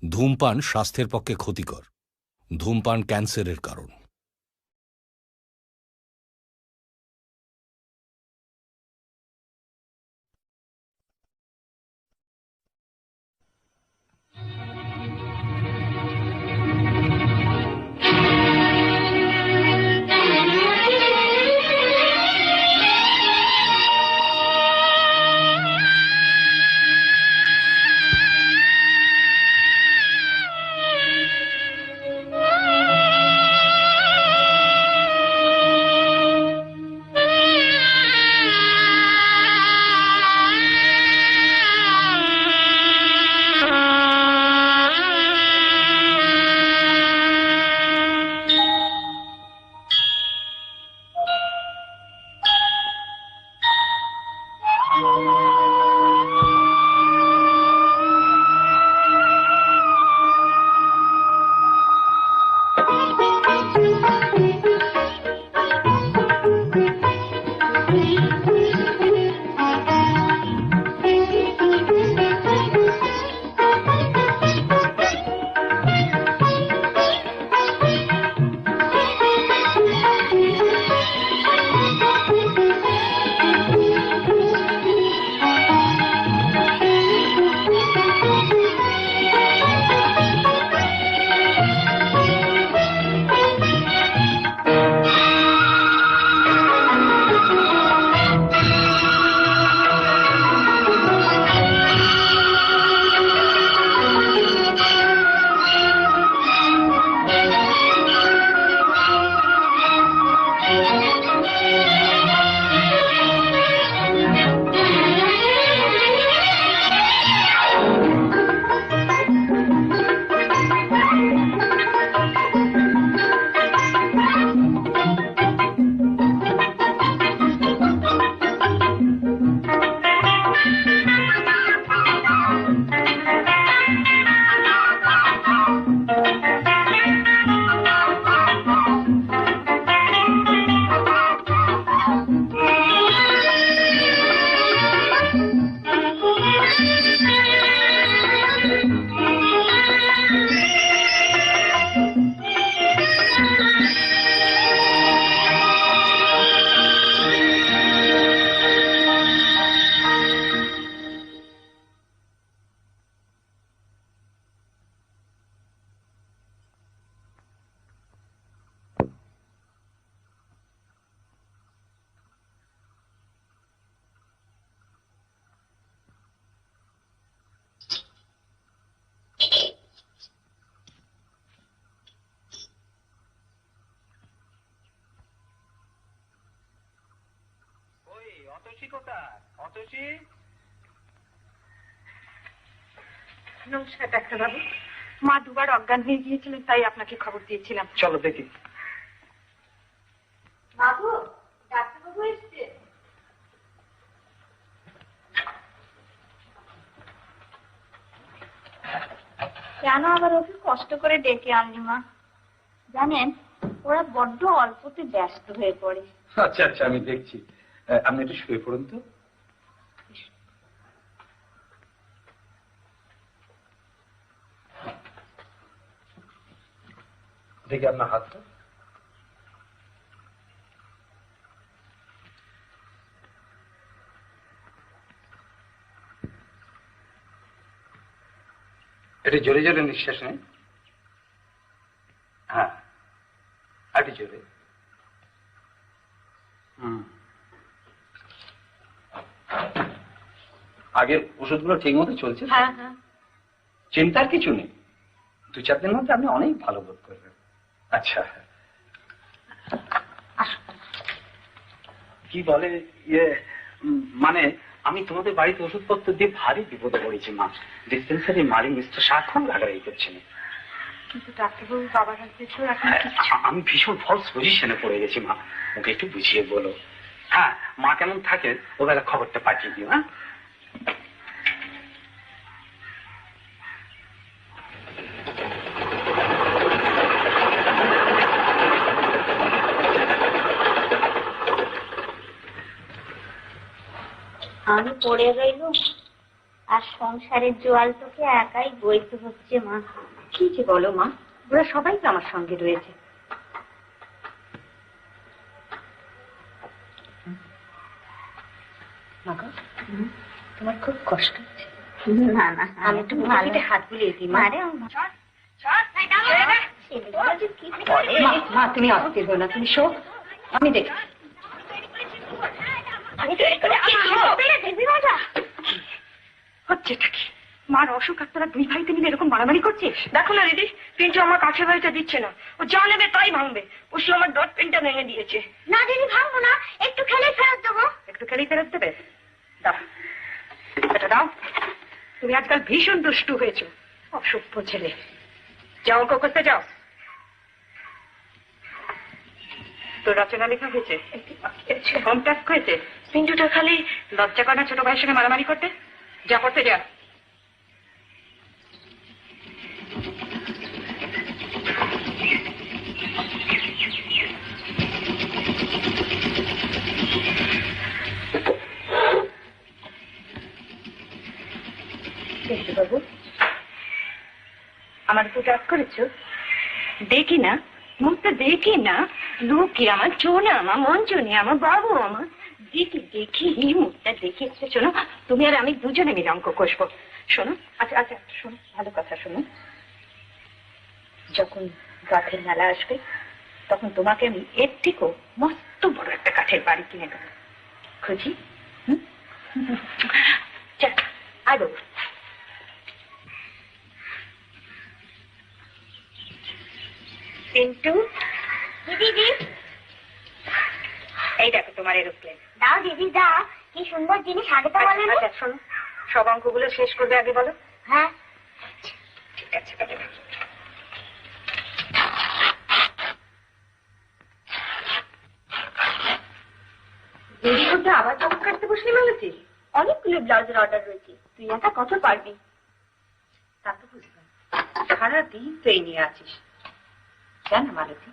ধূমপান স্বাস্থ্যের পক্ষে ক্ষতিকর। ধূমপান ক্যান্সারের কারণ। নমস্কার ডাক্তারবাবু। মা দুবার অজ্ঞান হয়ে গিয়েছিলেন, তাই আপনাকে খবর দিয়েছিলাম। চলো দেখি। বাবু, ডাক্তারবাবু এসছে। কেন আবার ওকে কষ্ট করে ডেকে আনলি মা? জানেন, ওরা বড্ড অল্পতে ব্যস্ত হয়ে পড়ে। আচ্ছা আচ্ছা, আমি দেখছি। আপনি একটু শুয়ে পড়ুন তো। দেখি আপনার হাতটা। একটু জোরে জোরে নিঃশ্বাস নেই। হ্যাঁ, একটু জোরে। আগের ওষুধগুলো ঠিক মতো চলছে? হ্যাঁ হ্যাঁ। চিন্তার কিছু নেই, 2-4 দিনের মধ্যে আপনি অনেক ভালো বোধ করবেন। আচ্ছা, কি বলে মানে আমি তোমাদের বাড়িতে ওষুধপত্র দিয়ে ভারী বিপদে পড়েছি মা। ডিসপেন্সারি মালিক মিস্টার সাক্ষণ লাগাই করছেন। কিন্তু ডাক্তারবাবু, বাবার হাতে তো এখন আমি ভীষণ ফলস পজিশনে পড়ে গেছি মা, ওকে একটু বুঝিয়ে বলো। হ্যাঁ, মা কেমন থাকে ওবেলা খবরটা পাঠিয়ে দিও। হ্যাঁ, আমি পড়ে রইল। আর সংসারের জোয়াল তোকে একাই বইতে হচ্ছে মা। কি যে বলো মা, ওরা সবাই তো আমার সঙ্গে রয়েছে। তোমার খুব কষ্ট হচ্ছে? না না, আমি একটু মাটিতে হাত বুলিয়ে দিই মা। মা তুমি অস্থির হো না, তুমি শো, আমি দেখি। হচ্ছেটা কি? মার অসুখ আর তোরা দুই ভাইতে মিলে এরকম মারামারি করছিস? দেখো না দিদি, পিন্টু আমার কাছে বাড়িটা দিচ্ছে না, ও যা নেবে তাই ভাঙবে। ও সে আমার ডট পেনটা ভেঙে দিয়েছে। না দিদি, ভাঙবো না, একটু খেলে ফেরত দেবো। একটু খেলেই ফেরত দেবে? দাও এটা দাও। তুমি আজকাল ভীষণ দুষ্টু হয়েছো, অসভ্য ছেলে। যাও অঙ্ক করতে যাও। তোর রচনা লেখা হয়েছে, হোম টাস্ক হয়েছে। পিন্টুটা খালি লজ্জা করে না ছোট ভাইয়ের সঙ্গে মারামারি করতে? যা করতে যা। বাবু, আমার একটু কাজ করেছো? দেখি না, মুখটা দেখি না। লোকে আমার চোনা, আমার মঞ্চনে, আমার বাবু, আমার দেখি দেখি মুখটা দেখি। শোনো, তুমি আর আমি দুজনে মিলে অঙ্ক কষবো। শোনো, আচ্ছা আচ্ছা শোনো, ভালো কথা শোনো। যখন কাঠের মেলা আসবে তখন তোমাকে আমি এর থেকেও মস্ত বড় একটা কাঠের বাড়ি কিনে দেবো। খুঁজি? আয় বাবু। পিন্টু, দিদি, এই দেখো তোমার এরোপ্লেন। দাও দিদি দাও, কি সুন্দর জিনিস, আগে তো বলেনি। আচ্ছা শোনো, সব অঙ্কগুলো শেষ করবে আগে বলো। হ্যাঁ ঠিক আছে, তবে দেরি করতে আবার কাপড় কাটতে বসলি মালতী? অনেকগুলো ব্লাউজের অর্ডার রয়েছে, তুই একা কত পারবি? তা তো বুঝলাম, সারাদিন তো এই নিয়ে আছিস। জানো মালতী,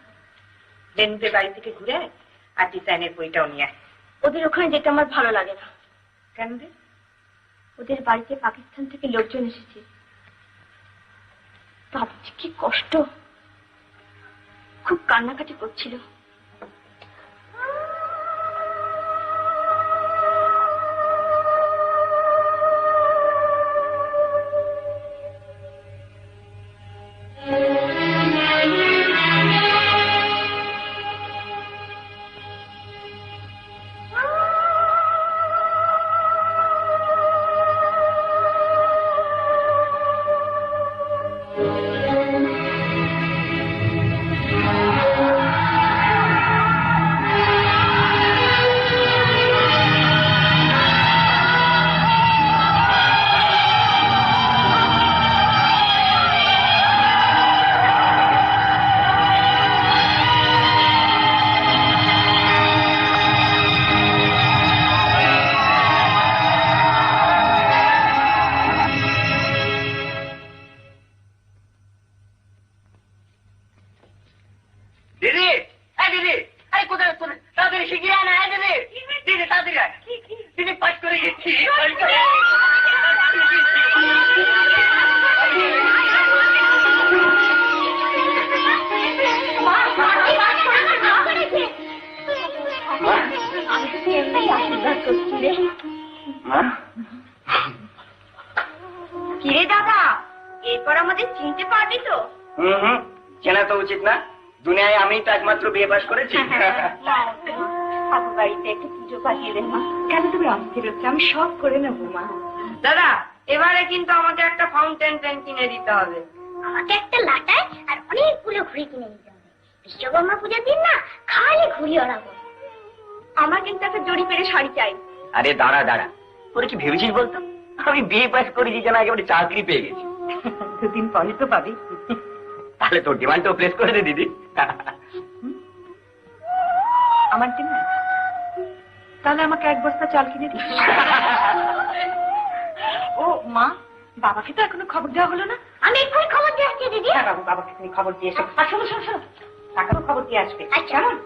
বেনুদের বাড়ি থেকে ঘুরে আয় আর ডিজাইনের বইটাও নিয়ে আয়। ওদের ওখানে যেতে আমার ভালো লাগে না। কেন রে? ওদের বাড়িতে পাকিস্তান থেকে লোকজন এসেছে, ভাবছি কি কষ্ট। খুব কান্নাকাটি করছিল। কিরে দাদা, এরপর আমাদের চিনতে পারবি তো? চেনা তো উচিত না, দুনিয়ায় আমি তো একমাত্র বিয়ে পাশ করেছি। আমার বাড়িতে একটু পুজো পাঠিয়ে দেন মা। কেন তুমি অস্থির হচ্ছে? আমি সব করে নেবো মা। দাদা, এবারে কিন্তু আমাকে একটা ফাউন্টেন পেন কিনে দিতে হবে। আমাকে একটা লাটাই আর অনেকগুলো ঘুড়ি কিনে দিতে হবে। বিশ্বকর্মা পূজার দিন না খালি ঘুড়ি ওড়াবো। আমার কিন্তু একটা জড়ি পেরে শাড়ি চাই। আরে দাঁড়া দাঁড়া, তোরা কি ভেবেছিস বলতো? আমি বিয়ে পাশ করেছি যেন একেবারে চাকরি পেয়ে গেছি। দুদিন পরে তো পাবি। তাহলে তোর ডিমান্ডটাও প্লেস করে দে দিদি। আমার ডিমান্ড? তাহলে আমাকে এক বস্তা চাল কিনে দিস। ও মা, বাবাকে তো এখনো খবর দেওয়া হলো না। আমি এক্ষুনি খবর দিয়ে আসছি দিদি। হ্যাঁ বাবু, বাবাকে তুমি খবর দিয়ে এসো। আর শোনো শোনো শোনো, টাকারও খবর দিয়ে আসবে। আচ্ছা। কেমন?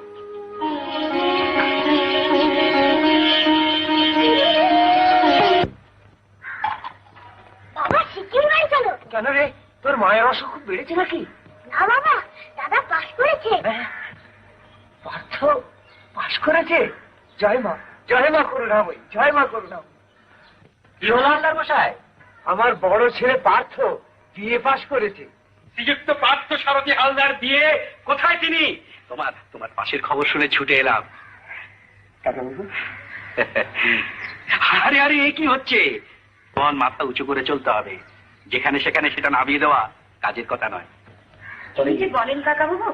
কেন রে, তোর মায়ের অসুখ খুব বেড়েছে নাকি? না বাবা, দাদা পাশ করেছে। পার্থ পাশ করেছে? জয় মা করুণাময়ী, জয় মা করুণাময়ী। কি হলো আল্লাহর মশাই? আমার বড় ছেলে পার্থ বিএ পাশ করেছে। শ্রীযুক্ত পার্থ সারথী হালদার বিয়ে কোথায় তিনি? তোমার পাশের খবর শুনে ছুটে এলাম। আরে আরে এ কি হচ্ছে? তোমার মাথা উঁচু করে চলতে হবে, যেখানে সেখানে সেটা নামিয়ে দেওয়া কাজের কথা নয়। কি যে বলেন কাকা বাবু,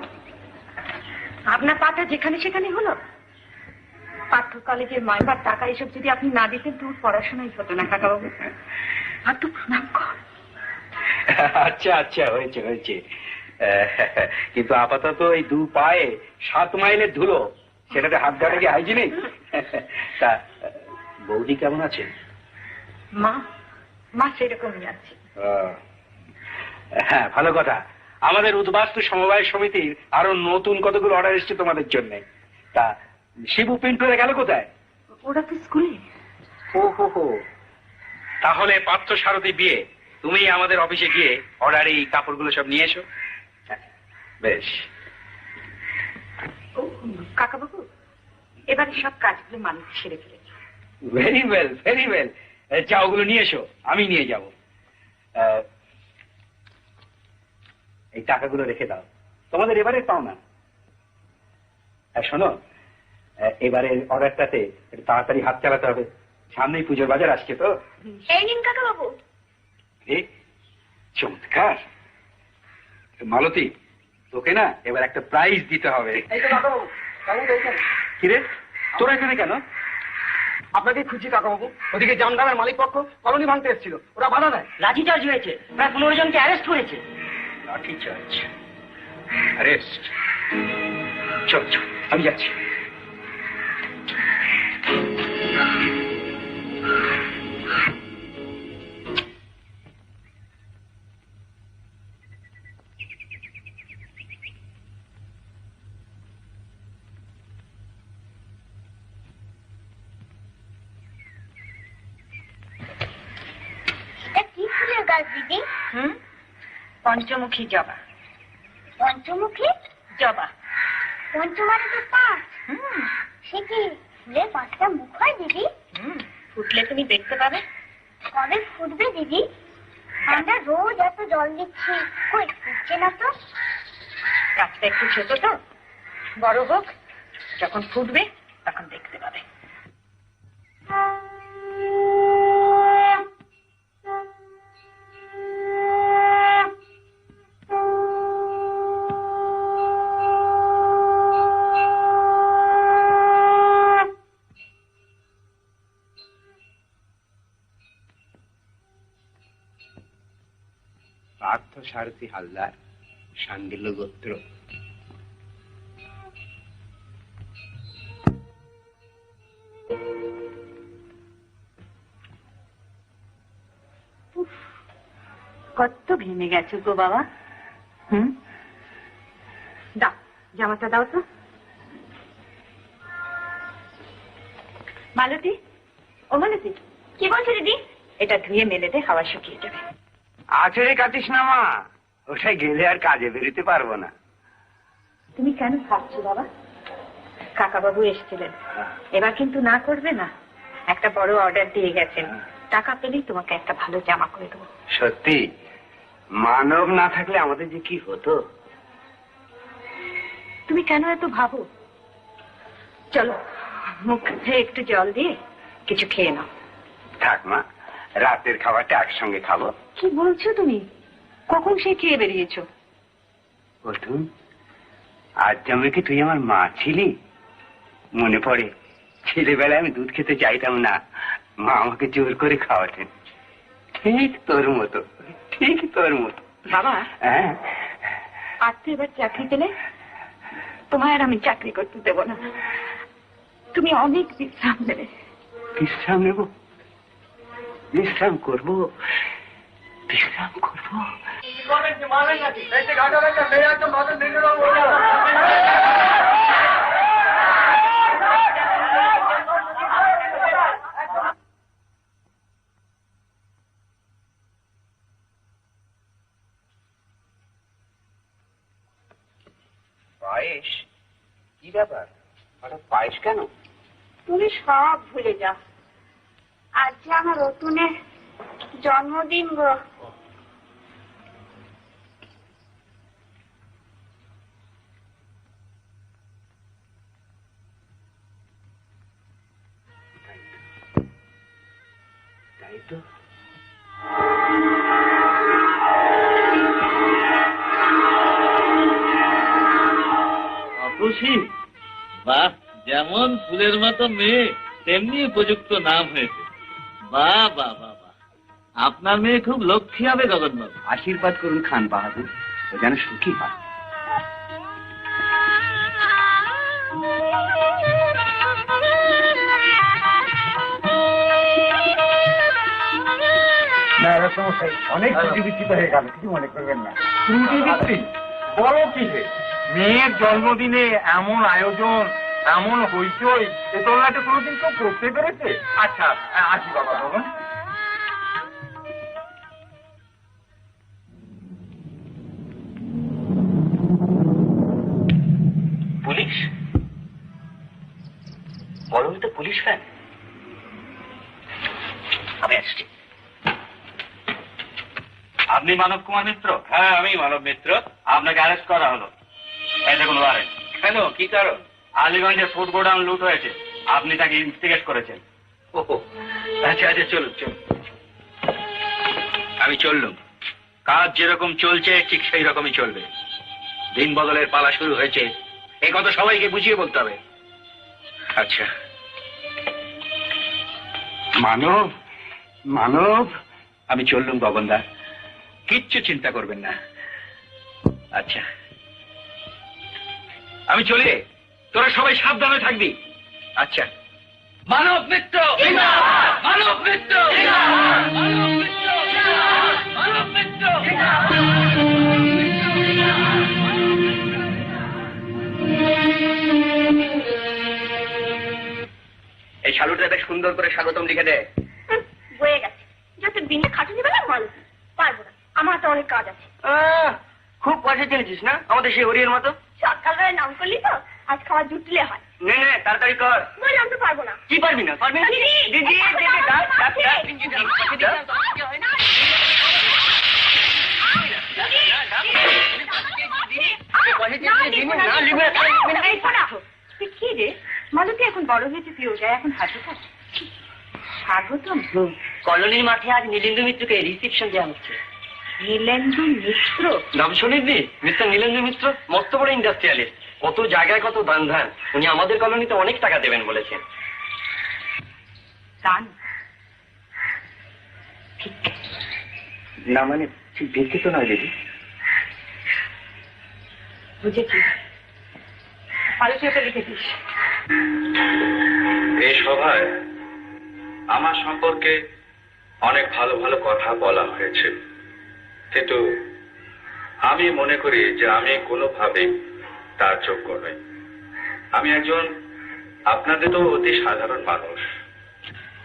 আপনার পাটা যেখানে সেখানে হলো। পার্থ কলেজের মাইবার টাকা এসব যদি আপনি না দিতেন তো পড়াশোনাই হতো না কাকা বাবু। আর তো প্রণাম কর। আচ্ছা আচ্ছা, হয়েছে হয়েছে। কিন্তু আপাতত এই 2 পায়ে 7 মাইলের ধুলো, সেটাতে হাত ধরে কি হাইজিনিক? তা বৌদি কেমন আছে? মা সেরকমই আছে। হ্যাঁ, ভালো কথা। আমাদের উদ্বাস্তু সমবায় সমিতির আরো নতুন কতগুলো অর্ডার এসছে তোমাদের জন্য। তা শিবু পিন্টুরে গেল কোথায়? ওরা তো স্কুলে। হো, তাহলে পার্থ সারথী বিয়ে তুমি আমাদের অফিসে গিয়ে অর্ডার এই কাপড়গুলো সব নিয়ে এসো। বেশ। কাকা বাবু, এবারে সব কাজগুলো মানুষ সেরে ফেলেছে। Very well, very well. যা ওগুলো নিয়ে এসো, আমি নিয়ে যাব। এই টাকাগুলো রেখে দাও, তোমাদের এবারে পাও না। শোনো, এবারের অর্ডারটাতে একটু তাড়াতাড়ি হাত চালাতে হবে, সামনেই পুজোর বাজার আসছে তো। এই নিন কাকা বাবু। চমৎকার। মালতী, তোকে না এবার একটা প্রাইজ দিতে হবে। কিরে, তোরা এখানে কেন? আপনাকে খুঁজছি কাকাবাবু। ওদিকে জামদানার মালিক পক্ষ কলোনি ভাঙতে এসেছিল, ওরা বাধা দেয়। লাঠিচার্জ হয়েছে, প্রায় 15 জনকে অ্যারেস্ট করেছে। লাঠিচার্জ, অ্যারেস্ট? চল চল, আমি যাচ্ছি। কি ফুলের গাছ দিদি? পঞ্চমুখী জবা। পঞ্চমুখী জবা? পঞ্চমারে তো 5। সে কি ফুলের 5টা মুখ হয় দিদি? ফুটলে তুমি দেখতে পাবে। কবে ফুটবে দিদি? আমরা রোজ এত জল দিচ্ছি, কই ফুটছে না তো। গাছটা একটু ছোট তো, বড় হোক, যখন ফুটবে তখন দেখতে পাবে। পার্থ সারথী হালদার, শান্ডিল্য গোত্র। কত ভেঙে গেছো গো বাবা। দাও, জামাটা দাও তো। মালতী, ও মালতী, কি বলছো দিদি? এটা ধুয়ে মেলে দে, হাওয়া শুকিয়ে যাবে। আচরে কাটিস না মা, ওটাই গেলে আর কাজে বেরোতে পারবো না। তুমি কেন ভাবছো বাবা? কাকা বাবু এসেছিলেন, এবার কিন্তু না করবে না। একটা বড় অর্ডার দিয়ে গেছেন, টাকা পেলেই তোমাকে একটা ভালো জামা করে দেবো। সত্যি? মানব না থাকলে আমাদের যে কি হতো। তুমি কেন এত ভাবো? চলো, মুখ ধুয়ে একটু জল দিয়ে কিছু খেয়ে নাও। থাক মা, রাতের খাবারটা একসঙ্গে খাবো। কি বলছো তুমি? কখন সে খেয়ে বেরিয়েছো? প্রথম আজ জন্মে কি তুই আমার মা ছিলি? মনে পড়ে ছেলেবেলায় আমি দুধ খেতে চাইতাম না, মা আমাকে জোর করে খাওয়াতেন। ঠিক তোর মতো, ঠিক তোর মতো। বাবা, হ্যাঁ, আর তো এবার চাকরি পেলে তোমায় আর আমি চাকরি করতে দেবো না। তুমি অনেক বিশ্রাম নেবে। বিশ্রাম নেব? বিশ্রাম করবো, বিশ্রাম করবো। পায়েস? কি ব্যাপার, হঠাৎ পায়েস কেন? তুমি সব ভুলে যাও। আজ যে আমার রতুনের জন্মদিন গো। তাই তো। খুশি? বাহ, যেমন ফুলের মতো মেয়ে তেমনি উপযুক্ত নাম হয়েছে। বাহ বাহ বাহ বাহ, আপনার মেয়ে খুব লক্ষ্মী হবে গগনবাবু। আশীর্বাদ করুন খান বাহাদুর, ও যেন সুখী হয়। অনেক ত্রুটি বিচ্ছিত হয়ে গেল, কিছু মনে করবেন না। ত্রুটি বিচ্ছি বড় কি হে? মেয়ের জন্মদিনে এমন আয়োজন, এমন হইচই, এ তোলাটা কোনোদিন কেউ করতে পেরেছে? আচ্ছা আসি বাবা, বলুন। পুলিশ? বলুন তো, পুলিশ ফ্যান? আমি আসছি। আপনি মানব কুমার মিত্র? হ্যাঁ, আমি মানব মিত্র। আপনাকে অ্যারেস্ট করা হলো। এই দেখুন ওয়ারেন্ট। কেন, কি কারণ? আলীগঞ্জে ফুড গোডাউন লুট হয়েছে, আপনি তাকে ইনভেস্টিগেট করেছেন। ওহো, আচ্ছা আচ্ছা, চলুন চলুন। আমি চললুম। কাজ যেরকম চলছে ঠিক সেই রকমই চলবে। দিন বদলের পালা শুরু হয়েছে, এই কথা সবাইকে বুঝিয়ে বলতে হবে। আচ্ছা। মানব, মানব। আমি চললুম গগনদা, কিচ্ছু চিন্তা করবেন না। আচ্ছা, আমি চলি, তোরা সবাই সাবধানে থাকবি। আচ্ছা। মানব মিত্র, মানব মিত্র, মানব মিত্র, মানব মিত্র। এই শালুটা বেশ সুন্দর করে স্বাগতম লিখে দে। বয়ে গেছে, যত দিনে খাটুনি বেলা ভালো। পারবো না, আমার তো অনেক কাজ আছে। খুব পয়সা চেয়েছিস না আমাদের সেই হরিয়ের মতো? সকালবেলায় নাম করলি তো, আজ খাওয়া জুটলে হয়। নে নে, তাড়াতাড়ি কর। বলে আমি তো পারবো না। কি পারবি না? পারবি না? দিদি, দিদি, ডাক, ডাক, ডাক। কি রে মালতী, এখন বড় হয়েছে, তুই ওটা এখন হাতে থাক। স্বাগতম। কলোনির মাঠে আজ নীলেন্দু মিত্রকে রিসিপশন দেওয়া হচ্ছে। নীলেন্দু মিত্র? নাম শুনিনি? মিস্টার নীলেন্দু মিত্র মস্ত বড় ইন্ডাস্ট্রিয়ালিস্ট, কত জায়গায় কত দান ধান। উনি আমাদের কলোনিতে অনেক টাকা দেবেন বলেছেন। গান? না মানে ঠিক দেখতে তো নয় দিদি। বুঝেছি, ভালো তুই ওটা লিখে দিস। এই সভায় আমার সম্পর্কে অনেক ভালো ভালো কথা বলা হয়েছে, কিন্তু আমি মনে করি যে আমি কোনোভাবেই তার যোগ্য নই। আমি একজন আপনাদের তো অতি সাধারণ মানুষ।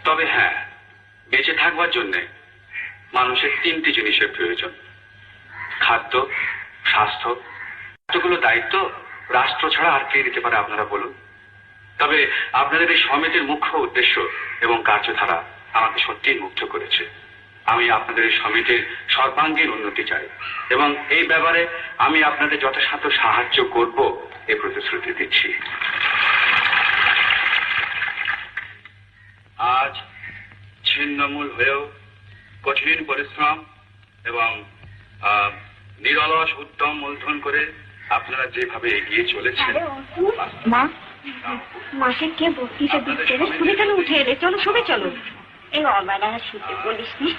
তবে হ্যাঁ, বেঁচে থাকবার জন্য মানুষের তিনটি জিনিসের প্রয়োজন: খাদ্য, স্বাস্থ্য। এতগুলো দায়িত্ব রাষ্ট্র ছাড়া আর কে দিতে পারে আপনারা বলুন? তবে আপনাদের এই সমিতির মুখ্য উদ্দেশ্য এবং কার্যধারা আমাকে সত্যিই মুগ্ধ করেছে। আমি আপনাদের এই সমিতির সর্বাঙ্গীন উন্নতি চাই এবং এই ব্যাপারে আমি আপনাদের যথাসাধ্য সাহায্য করব, এই প্রতিশ্রুতি দিচ্ছি। আজ ছিন্নমূল হয়েও কঠিন পরিশ্রম এবং নিরলস উদ্যম মূলধন করে আপনারা যেভাবে এগিয়ে চলেছেন, মা, মাকে কে বত্রিশে দিচ্ছে রে? শুনে কেন উঠে এলে? চলো সবে চলো। এই অবেলা শুতে বলিস নি,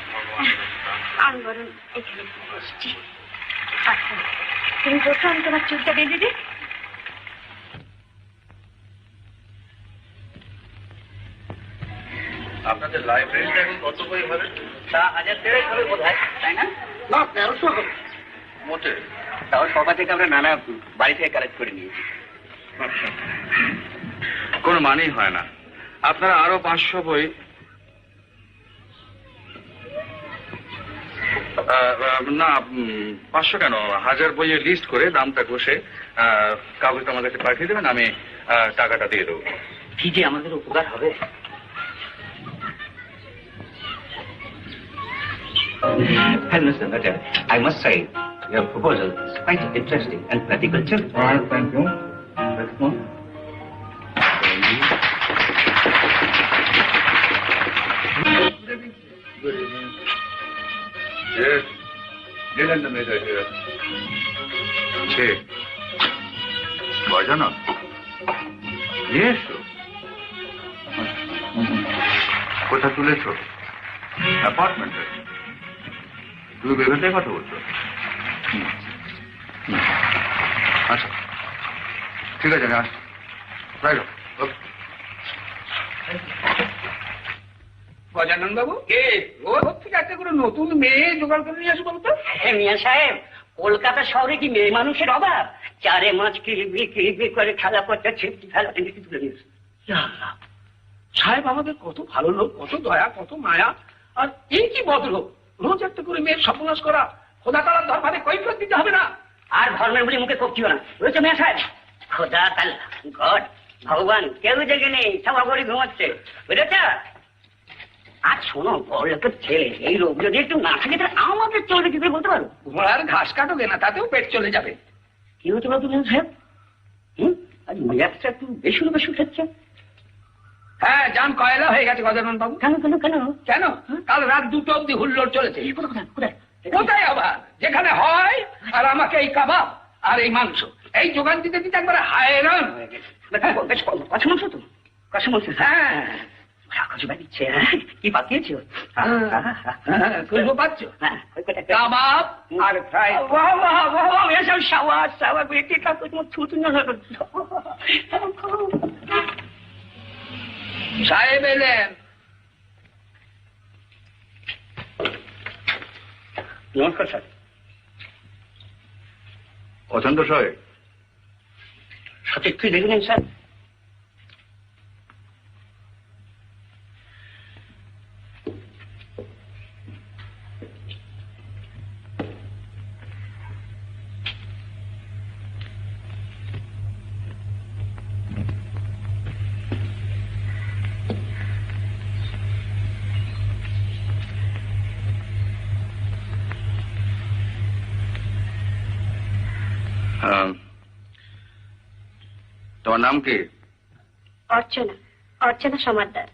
আমি বরং এখানে বসছি। আচ্ছা, তুমি বসো, আমি তোমার চুলটা বেঁধে দিই। আপনাদের লাইব্রেরিটা এখন কত বই হবে? তা 1000 হবে বোধ হয়, তাই না? না, 1300 হবে মোটে? তাও সভা থেকে আমরা নানা বাড়ি থেকে কালেক্ট করে নিয়েছি। কোনো মানেই হয় না। আপনারা আরো 500 বই না 500 কেন, 1000 বইয়ের লিস্ট করে দামটা কষে কাগজটা আমার কাছে পাঠিয়ে দেবেন, আমি টাকাটা দিয়ে দেবো। কি যে আমাদের উপকার হবে। Hello, sir. I must say, your proposal is quite interesting and practical too. All right, thank you. Let's go. Good evening. Yes. Dinner the matter here. Che. Bajana. Yes. কোথা তুলেছ? অ্যাপার্টমেন্টে। তুমি বেরোতে কথা বলছো? আচ্ছা ঠিক আছে, আমি আসছি। রাইট, ওকে। গজানন বাবু কে ও থেকে একটা করে নতুন মেয়ে জোগাড় করে নিয়ে আসো বলতো। মিয়া সাহেব, কলকাতা শহরে কি মেয়ে মানুষের অভাব? চারে মাছ কিলিবি করে খেলা করতে ছিপটি ফেলা থেকে তুলে নিয়েছে। সাহেব আমাদের কত ভালো লোক, কত দয়া, কত মায়া, আর এই কি ভদ্রলোক, রোজ একটা করে মেয়ের সর্বনাশ করা। খোদা তালার দরবারে কৈফিয়ত দিতে হবে না? আর ধর্মের বলে মুখে কপটিও না, বুঝেছো মিয়া সাহেব? খোদা তালা, গড, ভগবান কেউ জেগে নেই, সব অগরি ঘুমাচ্ছে, বুঝেছ? আর শোনো, বড় লোকের ছেলে, এই রোগ যদি একটু না থাকে তাহলে আমাদের চলবে কি করে বলতে পারো? ঘোড়ার ঘাস কাটোগে না, তাতেও পেট চলে যাবে। কি হতে পারো তুমি সাহেব? আজ মেয়াদটা একটু বেশি বেশি উঠেছে। হ্যাঁ, যান কয়লা হয়ে গেছে গজানন বাবু। কেন কেন কেন কেন? কাল রাত 2টো অব্দি হুল্লোড় চলেছে। কোথায়? কোথায় আবার? যেখানে হয়, আর আমাকে এই কাবাব আর এই মাংস এই যোগান দিতে দিতে একবারে হায়রান হয়ে গেছে। বেশ কষা মাংস তো? কষা মাংস, হ্যাঁ দিচ্ছে। কি পাকিয়েছো? খুঁজবো পাচ্ছ? কাবাব আর ফ্রাই। সাহেব এলেন। নমস্কার স্যার। পছন্দ সাহেব? সঠিক কি দেখলেন স্যার? তোমার নাম কি? অর্চনা, অর্চনা সমাদ্দার।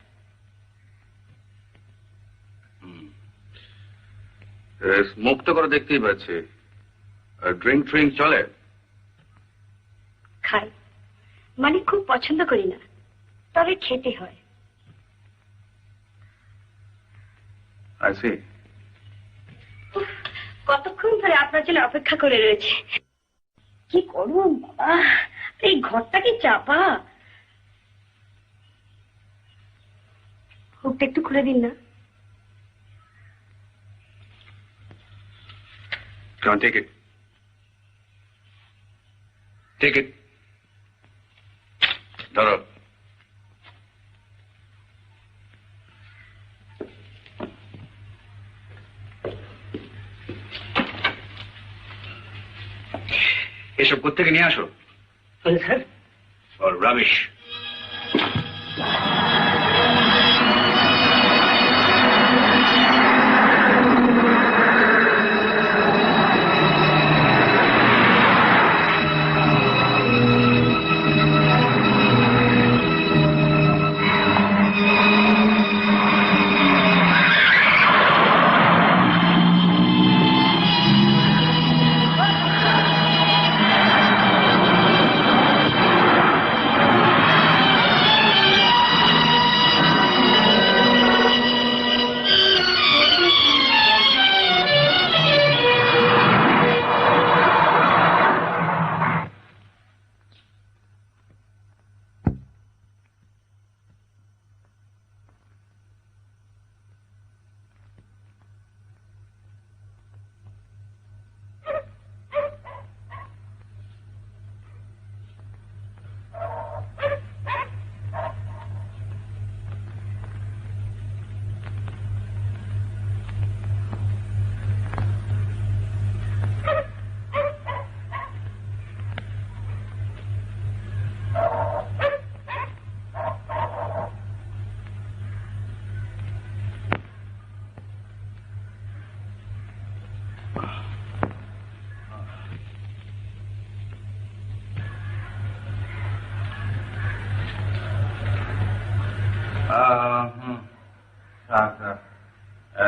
মুখ তো করে দেখতেই পাচ্ছি। ড্রিঙ্ক ট্রিঙ্ক চলে? খাই, মানে খুব পছন্দ করি না, তবে খেতে হয়। I see. কতক্ষণ ধরে আপনার জন্য অপেক্ষা করে রয়েছে। কি করুন বাবা, এই ঘরটা কি চাপা। হুকটা একটু খুলে দিন না। Come on, take it. Take it. ধরো। এসব কোত্থেকে নিয়ে আসো? Sir, Or rubbish.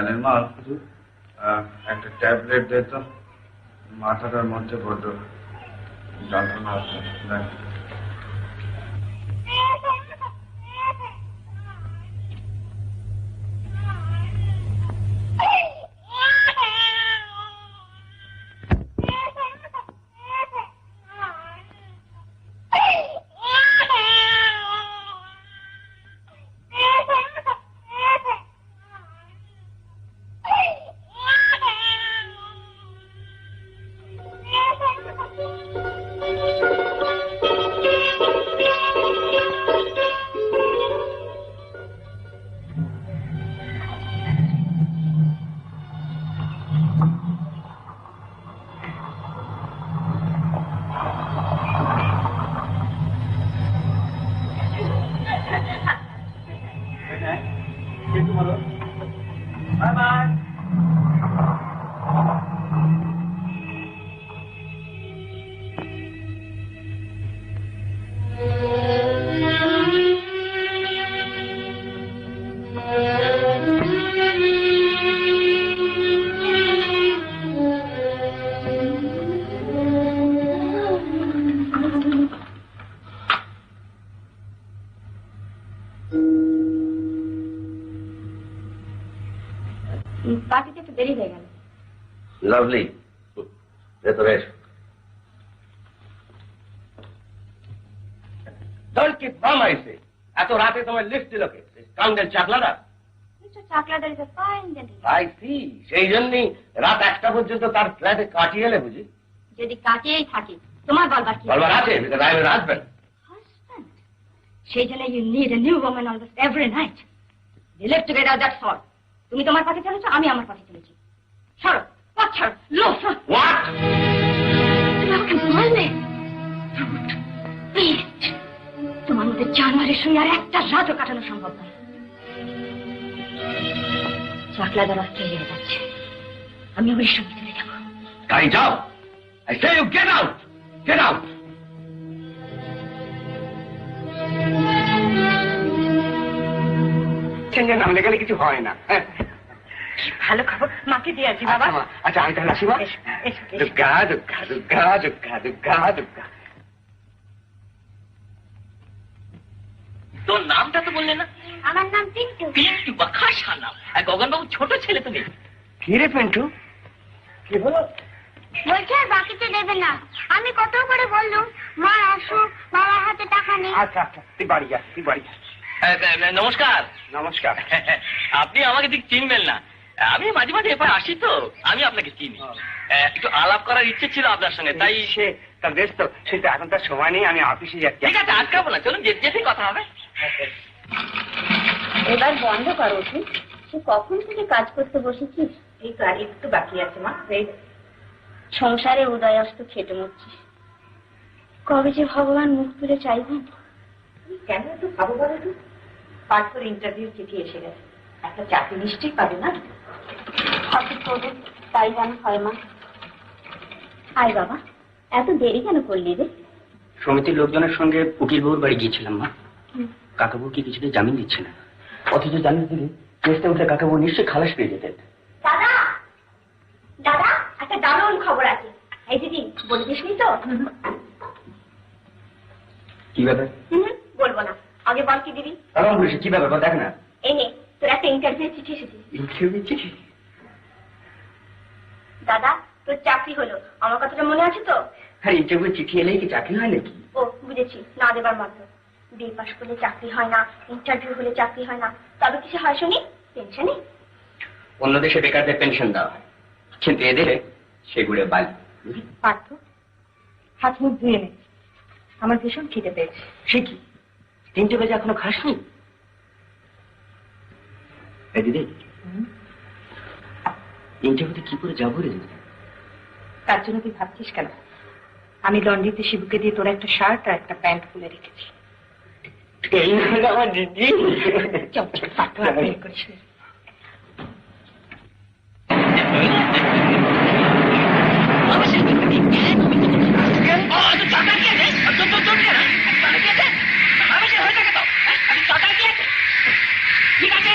নির্মল একটা ট্যাবলেট দে তো, মাথাটার মধ্যে বড্ড যন্ত্রণা আছে। পার্টিতে একটু দেরি হয়ে গেল। লাভলি, ভেতরে এসো। Don't keep mum, I say. এত রাতে তোমার লিফট দিল কে? কাউন্টের চাকলাটা? Mr. Chakladar is a fine gentleman. I see. সেই জন্যই রাত 1টা পর্যন্ত তার ফ্ল্যাটে কাটিয়ে এলে বুঝি? যদি কাটিয়েই থাকি তোমার বলবার কি? বলবার আছে, because I am your husband. Husband? সেই জন্য you need a new woman almost every night. We live together, that's all. তুমি তোমার পথে চলেছো, আমি আমার পথে চলেছি। সরো, পথ ছাড়ো, লোফ। What? তুমি আমাকে মারলে? Beast! তোমার মধ্যে জানোয়ারের সঙ্গে আর একটা রাতও কাটানো সম্ভব নয়। চাকলাদার অস্ট্রেলিয়া যাচ্ছে, আমি ওর সঙ্গে চলে যাবো। তাই যাও। I say you get out. Get out. নামলে গেলে কিছু হয় না। ভালো খবর, মাকে দিয়ে আসি বাবা। আচ্ছা আমি তাহলে আসি মা। দুর্গা দুর্গা দুর্গা দুর্গা দুর্গা দুর্গা। তোর নামটা তো বললে না? আমার নাম পিন্টু। পিন্টু, বাখাসা নাম। গগনবাবু ছোট ছেলে তুমি। কি রে পিন্টু, কি হলো? বলছে আর বাকিতে দেবে না। আমি কত করে বললুম মা আসুক, বাবার হাতে টাকা নেই। আচ্ছা আচ্ছা, তুই বাড়ি যা, তুই বাড়ি যা। নমস্কার। নমস্কার। আপনি আমাকে ঠিক চিনবেন না, আমি মাঝে মাঝে এবার আসি তো, আমি আপনাকে চিনি। একটু আলাপ করার ইচ্ছে ছিল আপনার সঙ্গে, তাই। সে তা বেশ তো, সেটা এখন তার সময় নেই, আমি অফিসে যাচ্ছি। ঠিক আছে, আটকাবো না, চলুন যেতে কথা হবে। এবার বন্ধ করো ওঠে। সে কখন থেকে কাজ করতে বসেছিস? এই তো আর একটু বাকি আছে মা। সংসারে উদয় অস্ত খেটে মরছিস, কবে যে ভগবান মুখ তুলে চাইবেন। কেন একটু ভাবো বলো তো? পার্থর ইন্টারভিউ চিঠি এসে গেছে, একটা চাকরি নিশ্চয়ই পাবে না? হয়তো করবে, তাই জানি হয় মা। আয় বাবা, এত দেরি কেন করলি রে? সমিতির লোকজনের সঙ্গে উকিল বাবুর বাড়ি গিয়েছিলাম মা। কাকাবু কি কিছুতে জামিন দিচ্ছে না, অথচ জামিন দিলে কেসটা উঠে কাকাবু নিশ্চয়ই খালাস পেয়ে যেতেন। দাদা দাদা, একটা দারুণ খবর আছে। এই দিদি বলে দিসনি তো? কি ব্যাপার? বলবো না, আগে বল কি দিবি। তখন বলেছি কি ব্যাপার, দেখ না। এই নে তোর একটা ইন্টারভিউ চিঠি এসেছে। ইন্টারভিউ চিঠি? দাদা তোর চাকরি হলো, আমার কথাটা মনে আছে তো? হ্যাঁ, ইন্টারভিউ চিঠি এলেই কি চাকরি হয় নাকি? ও বুঝেছি, না দেবার মাত্র। বিয়ে পাশ করলে চাকরি হয় না, ইন্টারভিউ হলে চাকরি হয় না, তবে কিছু হয় শুনি? পেনশনে? অন্য দেশে বেকারদের পেনশন দেওয়া হয়, কিন্তু এদের সেগুলো বালি। পার্থ, হাত মুখ ধুয়ে নে, আমার ভীষণ খিদে পেয়েছে। সে কি 3টে বাজে এখনো খাসনি? দিদি, ইন্টারভিউতে কি করে যাবো রে? তার জন্য তুই ভাবছিস কেন? আমি লন্ড্রিতে শিবুকে দিয়ে তোর একটা শার্ট আর একটা প্যান্ট খুলে রেখেছি। আমার দিদি, চল চল পার্থ, আর দেরি করিস না। ঠিক আছে,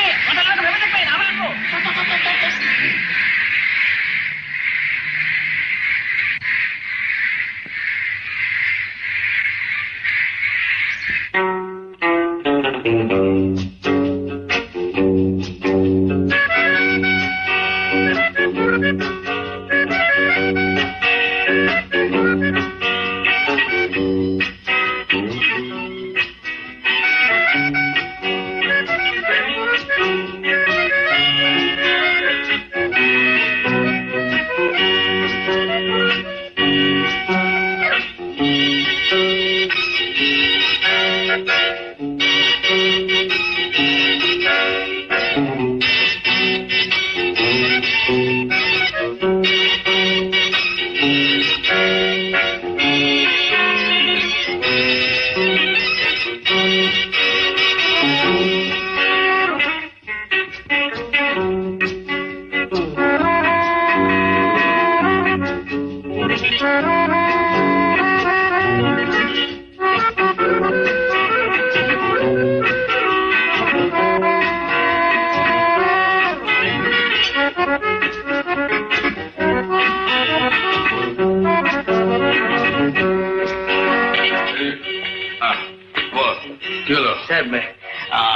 স্যার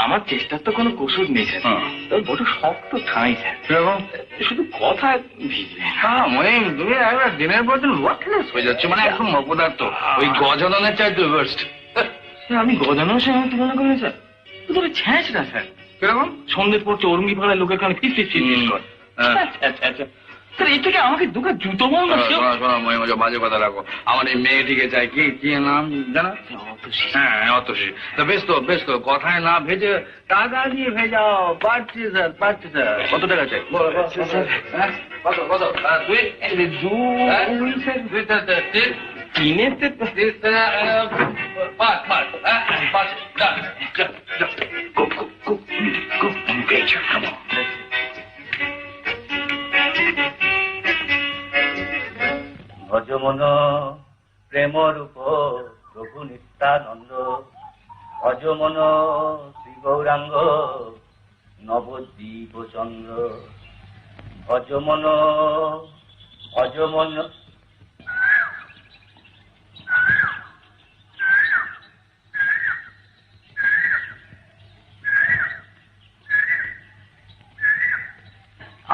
আমার চেষ্টার তো কোনো কসুর নেই স্যার, তবে বড় শক্ত ঠাঁই স্যার, শুধু কথা ভিজবে। হ্যাঁ মানে তুমি একবার দিনের পর দিন ওয়ার্কলেস হয়ে যাচ্ছে, মানে একদম অপদার্থ, ওই গজাননের চাইতে ওয়ার্স্ট। আমি গজানোর সঙ্গে তুলনা করি স্যার, তবে ছ্যাঁচড়া স্যার, কিরকম সন্ধ্যের পর চৌরঙ্গি পাড়ায় লোকের কানে ফিস ফিস ফিস করে। আচ্ছা স্যার, এর থেকে আমাকে দুটো জুতো বল না। বাজে কথা রাখো, আমার এই মেয়েটিকে চাই। কি নাম জানা? হ্যাঁ অতসী। তা বেশ তো কথায় না ভেজে টাকা দিয়ে ভেজাও। পারছি স্যার। কত টাকা চাই? কত? দুই তিনেতে পাঁচ। ভজমন প্রেমরূপ প্রভু নিত্যানন্দ, ভজমন শ্রী গৌরাঙ্গ নবদ্বীপ চন্দ্র, ভজমন।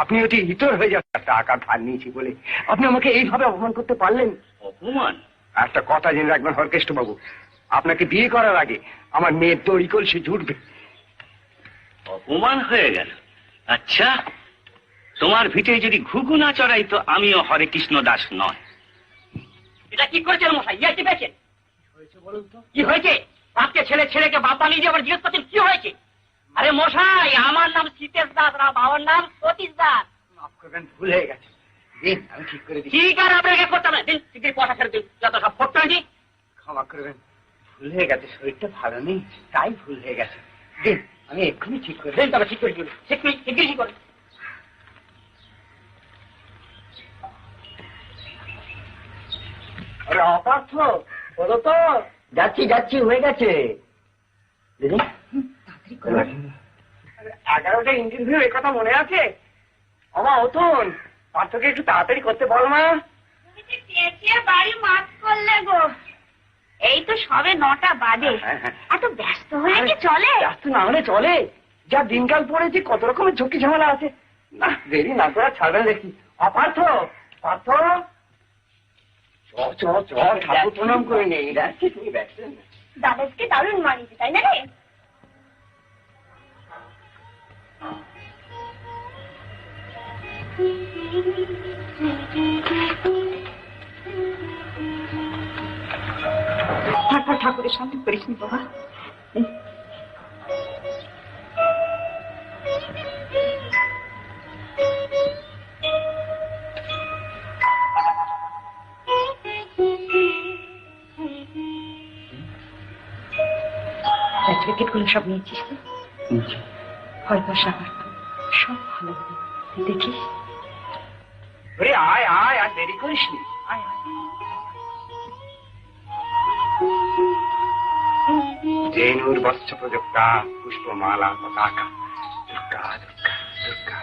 আপনি ওটি ইতর হয়ে যাচ্ছেন, টাকা ধার নিয়েছি বলে আপনি আমাকে এইভাবে অপমান করতে পারলেন? অপমান? একটা কথা জেনে রাখবেন হরকেষ্ট বাবু, আপনাকে বিয়ে করার আগে আমার মেয়ের দড়ি কলসি জুটবে। অপমান হয়ে গেল? আচ্ছা, তোমার ভিটে যদি ঘুঘু না চড়াই তো আমিও হরে কৃষ্ণ দাস নয়। এটা কি করেছেন মশাই? ইয়ে পেয়েছেন? কি হয়েছে? বাপকে ছেলেকে বাপ বানিয়ে দিয়ে আবার জিজ্ঞেস করছেন কি হয়েছে? আরে মশাই, আমার নাম সীতেশ দাস, বাবার নাম সতীশ দাস। মাফ করবেন, ভুল হয়ে গেছে। দিন, আমি ঠিক করে দিই। ঠিক আর আপনাকে করতে হবে। দিন, শিগগির পয়সা ছেড়ে দিন, যত সব ফটো আনি। ক্ষমা করবেন, ভুল হয়ে গেছে, শরীরটা ভালো নেই, তাই ভুল হয়ে গেছে। দিন, আমি এক্ষুনি ঠিক করে দিন। তবে ঠিক করে দিন, শিগগির ঠিক করে। আরে অপার্থ, বলো তো। যাচ্ছি, হয়ে গেছে। দিদি 11টা ইন্টারভিউ, এ কথা মনে আছে? আমার অতন পার্থকে একটু তাড়াতাড়ি করতে বল মা। বাড়ি মাছ করলে গো, এই তো সবে 9টা বাজে। এত ব্যস্ত হয়ে কি চলে? ব্যস্ত না হলে চলে, যা দিনকাল পড়েছে, কত রকমের ঝুঁকি ঝামেলা আছে। না, দেরি না করে ছাড়বে দেখি। অপার্থ, পার্থ, চ ঠাকুর প্রণাম করে নেই। যাচ্ছি, তুমি ব্যস্ত না। দাদাকে দারুণ মানিয়েছে, তাই না রে? ঠাকুরের সামনে করিস নি বাবা। সার্টিফিকেটগুলো সব নিয়েছিস তো? হয়তো সাবার সব ভালো হবে, দেখিস। আয় আর দেরি করিস নি। জেনুর বৎস প্রযুক্তা পুষ্পমালা পতাকা, দুর্গা দুর্গা দুর্গা।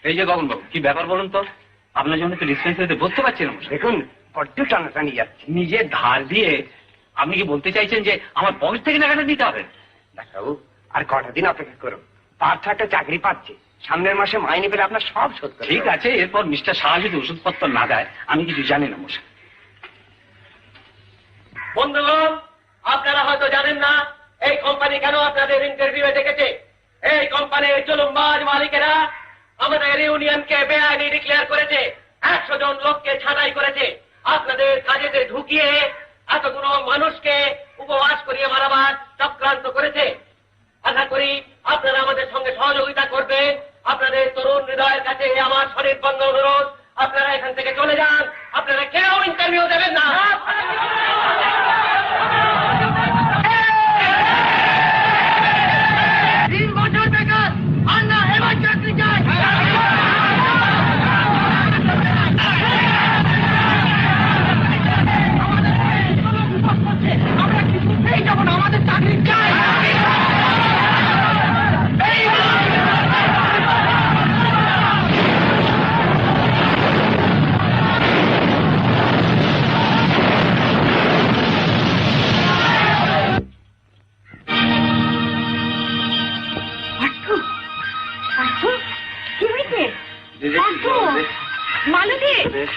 এই যে গগন বাবু, কি ব্যাপার বলুন তো? আপনার জন্য তো ডিসপেন্সারিতে বসতে পারছি না। দেখুন, বড্ড টানাটানি যাচ্ছে। নিজে ধার দিয়ে আপনি কি বলতে চাইছেন যে আমার পকেট থেকে টাকাটা দিতে হবে? ডাক্তারবাবু, আর কটা দিন অপেক্ষা করুন। পার্থ একটা চাকরি পাচ্ছে, সামনের মাসে মাইনে পেলে আপনার সব শোধ করবে। ঠিক আছে, এরপর মিস্টার শাহ যদি ওষুধপত্র না দেয়, আমি কিছু জানি না মশাই। বন্ধুগণ, আপনারা হয়তো জানেন না এই কোম্পানি কেন আপনাদের ইন্টারভিউ ডেকেছে। এই কোম্পানির জুলুমবাজ মালিকেরা আমাদের ইউনিয়নকে বেআইনি ডিক্লেয়ার করেছে, 100 জন লোককে ছাঁটাই করেছে, আপনাদের কাজেতে ঢুকিয়ে এতগুলো মানুষকে উপবাস করিয়ে মারাবার চক্রান্ত করেছে। আশা করি আপনারা আমাদের সঙ্গে সহযোগিতা করবেন। আপনাদের তরুণ হৃদয়ের কাছে আমার সনির্বন্ধ অনুরোধ, আপনারা এখান থেকে চলে যান। আপনারা কেউ ইন্টারভিউ দেবেন না।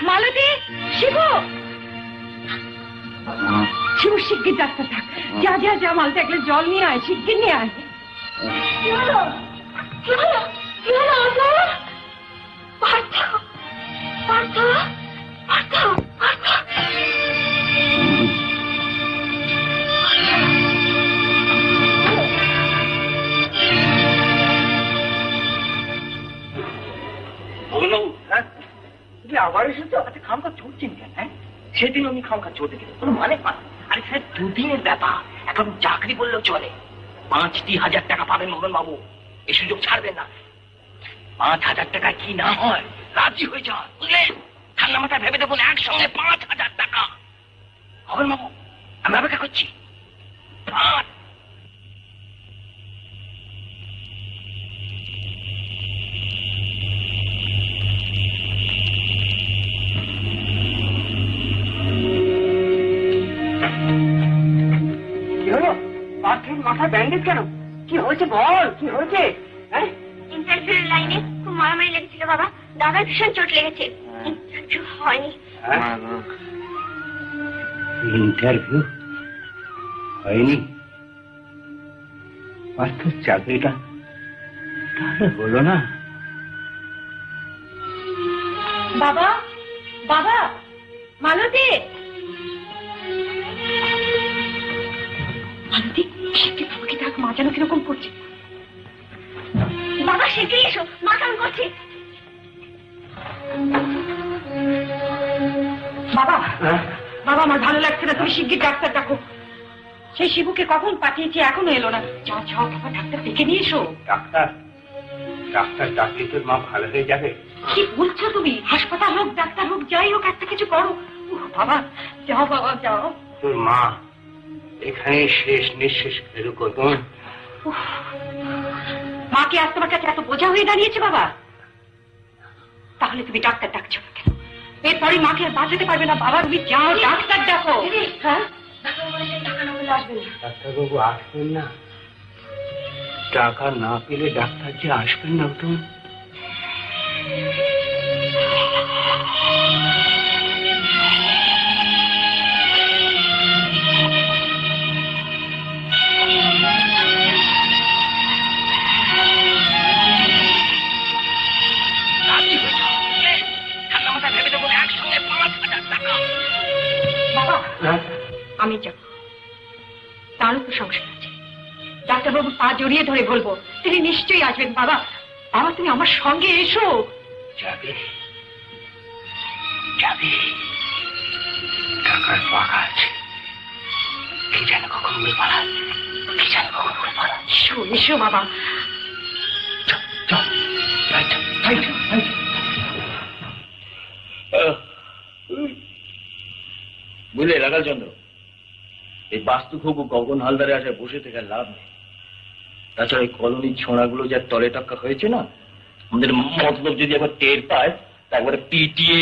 মালতী, শিবু, শিবু শিগগির ডাক্তার থাক। যা যা যা, মালতী একলে জল নিয়ে আয়, শিগগির নিয়ে আয়। কি হলো? কি হলো? কি হলো? পার্থ, পার্থ, পার্থ, পার্থ। তুমি আবার এসেছো? আচ্ছা, খামখা চড়ছেন কেন? হ্যাঁ, সেদিন উনি খামখা চড়তে গেছে, কোনো মানে পান। আরে স্যার, দুদিনের ব্যাপার, এখন চাকরি বললেও চলে। 5,000 টাকা পাবেন মোহন বাবু, এই সুযোগ ছাড়বেন না। 5,000 টাকা কি না হয়, রাজি হয়ে যান, বুঝলেন? ঠান্ডা মাথায় ভেবে দেখুন, একসঙ্গে 5,000 টাকা। মোহন বাবু, আমি অপেক্ষা করছি। কি হলো? পার্থের মাথায় ব্যান্ডেজ কেন? কি হয়েছে বল, কি হয়েছে? হ্যাঁ, ইন্টারভিউর লাইনে খুব মারামারি লেগেছিল বাবা, দাদার ভীষণ চোট লেগেছে। ইন্টারভিউ হয়নি। ইন্টারভিউ হয়নি? পার্থের চাকরিটা তাহলে হলো না? বাবা, বাবা, মালতী, মালতী, শিগগির বাবাকে ডাক, মা যেন কিরকম করছে। বাবা শিগগিরই এসো, মা কেমন করছে? বাবা, বাবা, আমার ভালো লাগছে না, তুমি শিগগির ডাক্তার ডাকো। সেই শিবুকে কখন পাঠিয়েছি, এখনো এলো না। যাও যাও বাবা, ডাক্তার ডেকে নিয়ে এসো। ডাক্তার, ডাক্তার ডাকলে তোর মা ভালো হয়ে যাবে? কি বলছো তুমি? হাসপাতাল হোক, ডাক্তার হোক, যাই হোক, একটা কিছু করো। বাবা যাও, বাবা যাও। তোর মা এখানে শেষ নিঃশেষ ফেরুক। মাকে আজ তোমার কাছে এত বোঝা হয়ে দাঁড়িয়েছে বাবা? তাহলে তুমি ডাক্তার ডাকছো না কেন? এরপরই মাকে আর বাঁচাতে পারবে না বাবা, তুমি যাও ডাক্তার ডাকো। হ্যাঁ, ডাক্তারবাবু আসবেন না? টাকা না পেলে ডাক্তার যে আসবেন না তো? আমি যাব, তারও তো সংসার আছে। ডাক্তারবাবু পা জড়িয়ে ধরে বলবো, তিনি নিশ্চয়ই আসবেন। বাবা, বাবা, তুমি আমার সঙ্গে এসো। যাবে যাবে, টাকার পাকা আছে, কি যেন কখন উড়ে পালা, কি যেন কখন উড়ে পালা। এসো এসো বাবা। বুঝলে রাখাল চন্দ্র, এই বাস্তু খুব গগন হালদারে আসায় বসে থেকে লাভ নেই। তাছাড়া এই কলোনির ছোঁড়াগুলো যা তলে টাক্কা হয়েছে না, আমাদের মতলব যদি একবার টের পায় তা একবারে পিটিয়ে।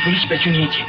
পুলিশ পেছু নিয়েছে।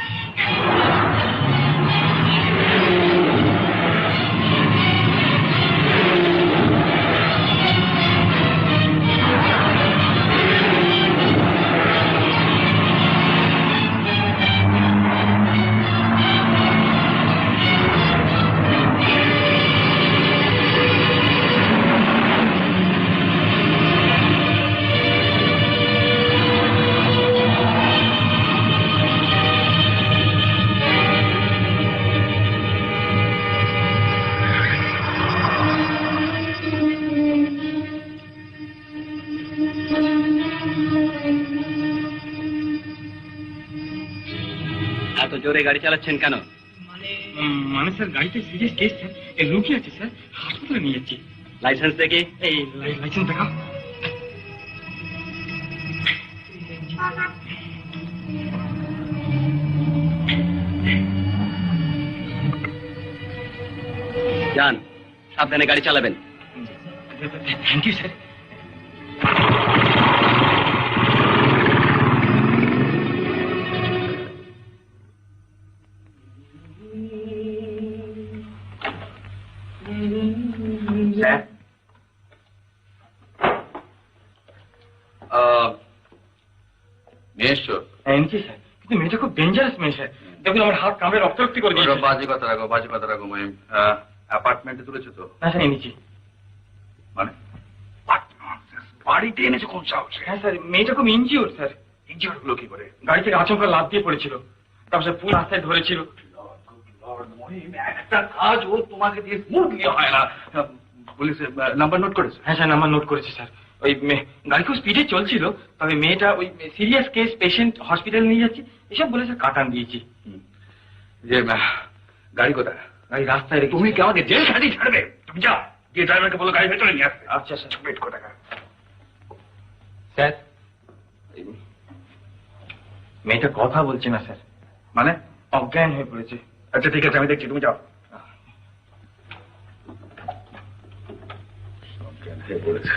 এত জোরে গাড়ি চালাচ্ছেন কেন? মানে স্যার গাড়িতে সিরিয়াস কেস স্যার, এই রুগী আছে স্যার, হাসপাতালে নিয়ে যাচ্ছি। লাইসেন্স দেখি। এই লাইসেন্স দেখাও। যান, সাবধানে গাড়ি চালাবেন। Thank you sir. স্যার, মেয়ে এসছো? এনেছি স্যার, কিন্তু মেয়েটা খুব ডেঞ্জারাস মেয়ে স্যার। দেখুন আমার হাত কামড়ে রক্তারক্তি করে দিয়েছে। বাজে কথা রাখো, বাজে কথা রাখো। মহিম, অ্যাপার্টমেন্টে তুলেছো তো? না স্যার, এনেছি। মানে বাড়িতে এনেছো কোন সাহসে? হ্যাঁ স্যার, মেয়েটা খুব ইনজিওর স্যার। ইনজিওর গুলো কি করে? গাড়ি থেকে আচমকা লাফ দিয়ে পড়েছিল, তারপর স্যার পুরো রাস্তায় ধরেছিল। মহিম, একটা কাজ ও তোমাকে দিয়ে স্মুথলি হয় না। পুলিশের নাম্বার নোট করেছে? হ্যাঁ স্যার, নাম্বার নোট করেছে স্যার। ওই গাড়ি খুব স্পিডে চলছিল, তবে মেয়েটা ওই সিরিয়াস কেস, পেশেন্ট হসপিটালে নিয়ে যাচ্ছে এসব বলে স্যার কাটান দিয়েছি। যে গাড়ি কোথায়? গাড়ি রাস্তায় রেখে। তুমি কি আমাকে জেল খাটি ছাড়বে? তুমি যাও, গিয়ে ড্রাইভারকে বলো গাড়ি ভেতরে নিয়ে আসতে। আচ্ছা স্যার। ওয়েট করে টাকা। স্যার, মেয়েটা কথা বলছে না স্যার, মানে অজ্ঞান হয়ে পড়েছে। আচ্ছা ঠিক আছে, আমি দেখছি, তুমি যাও। অজ্ঞান হয়ে পড়েছে।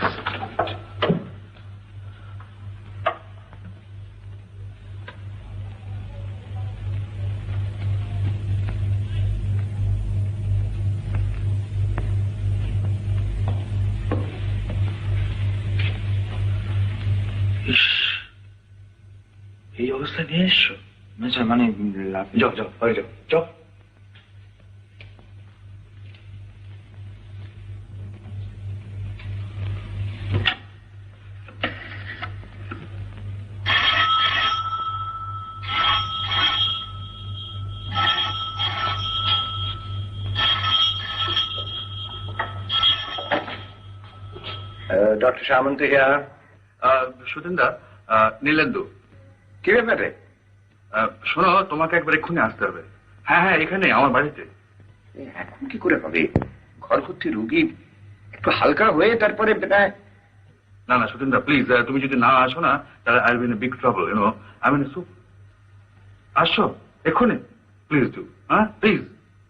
এই অবস্থা নিয়ে এসছো? না স্যার, মানে যাও যাও, হয়ে যাও, যাও। Doctor Samanta here. সুতেন্দা, নীলেন্দু, কি ব্যাপারে? শোনো, তোমাকে একবার এক্ষুনি আসতে হবে। হ্যাঁ হ্যাঁ, এখানে আমার বাড়িতে। এখন কি করে হবে? ঘরভর্তি রুগী, একটু হালকা হয়ে তারপরে বেটায়। না না সুতেন্দা, প্লিজ, তুমি যদি না আসো না তাহলে I will be in big trouble, you know. I mean আসো এক্ষুনি, প্লিজ ডু। হ্যাঁ প্লিজ।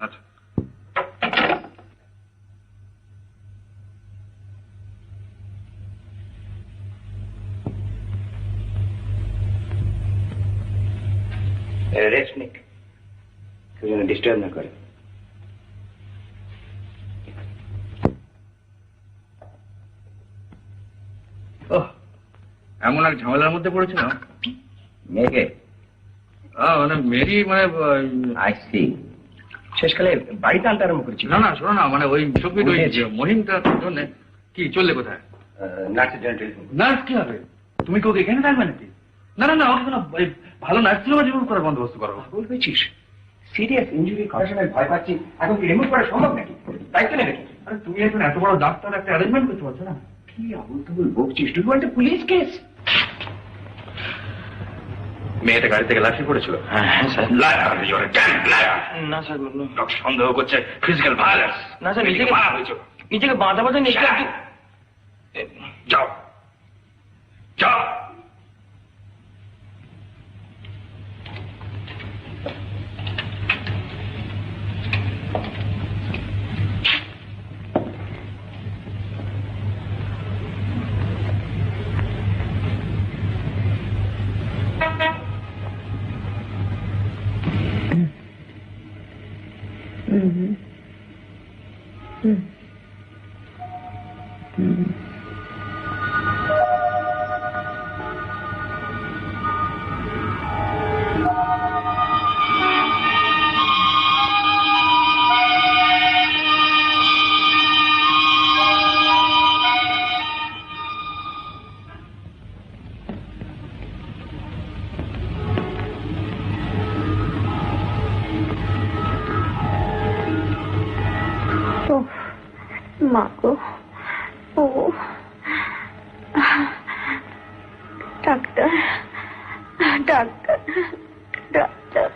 আচ্ছা। রেস্ট নিক, কেউ যেন ডিস্টার্ব না করে। ওহ, এমন এক ঝামেলার মধ্যে পড়েছিলাম। মেয়েকে? মানে মেরি, মানে আই সি। শেষকালে বাড়িতে আনতে আরম্ভ করেছি। না না, শোনো না, মানে ওই সবই মহিমটার জন্য। কি চললে কোথায়? নার্সের জন্য টেলিফোন। নার্স কি হবে? তুমি কি ওকে এখানে থাকবে নাকি? না না না, ওকে কোনো ভালো নার্স ছিল রিমুভ করার বন্দোবস্ত করো। বলবেছিস সিরিয়াস ইঞ্জুরি কথা শুনে ভয় পাচ্ছি, এখন কি রিমুভ করা সম্ভব নাকি? দায়িত্ব নেবে কি? আরে তুমি এখন এত বড় ডাক্তার, একটা অ্যারেঞ্জমেন্ট করতে পারছো না? কি আবুল তাবুল বকছিস? তুই বলতে পুলিশ কেস। মেয়েটা গাড়ি থেকে লাফিয়ে পড়েছিল। হ্যাঁ হ্যাঁ স্যার। না স্যার, ডক্টর সন্দেহ করছে ফিজিক্যাল ভায়োলেন্স। না স্যার, নিজেকে মারা হয়েছে। নিজেকে বাঁধা বাঁধা নিজে যাও যাও। মাগো ও ডাক্তার ডাক্তার ডাক্তার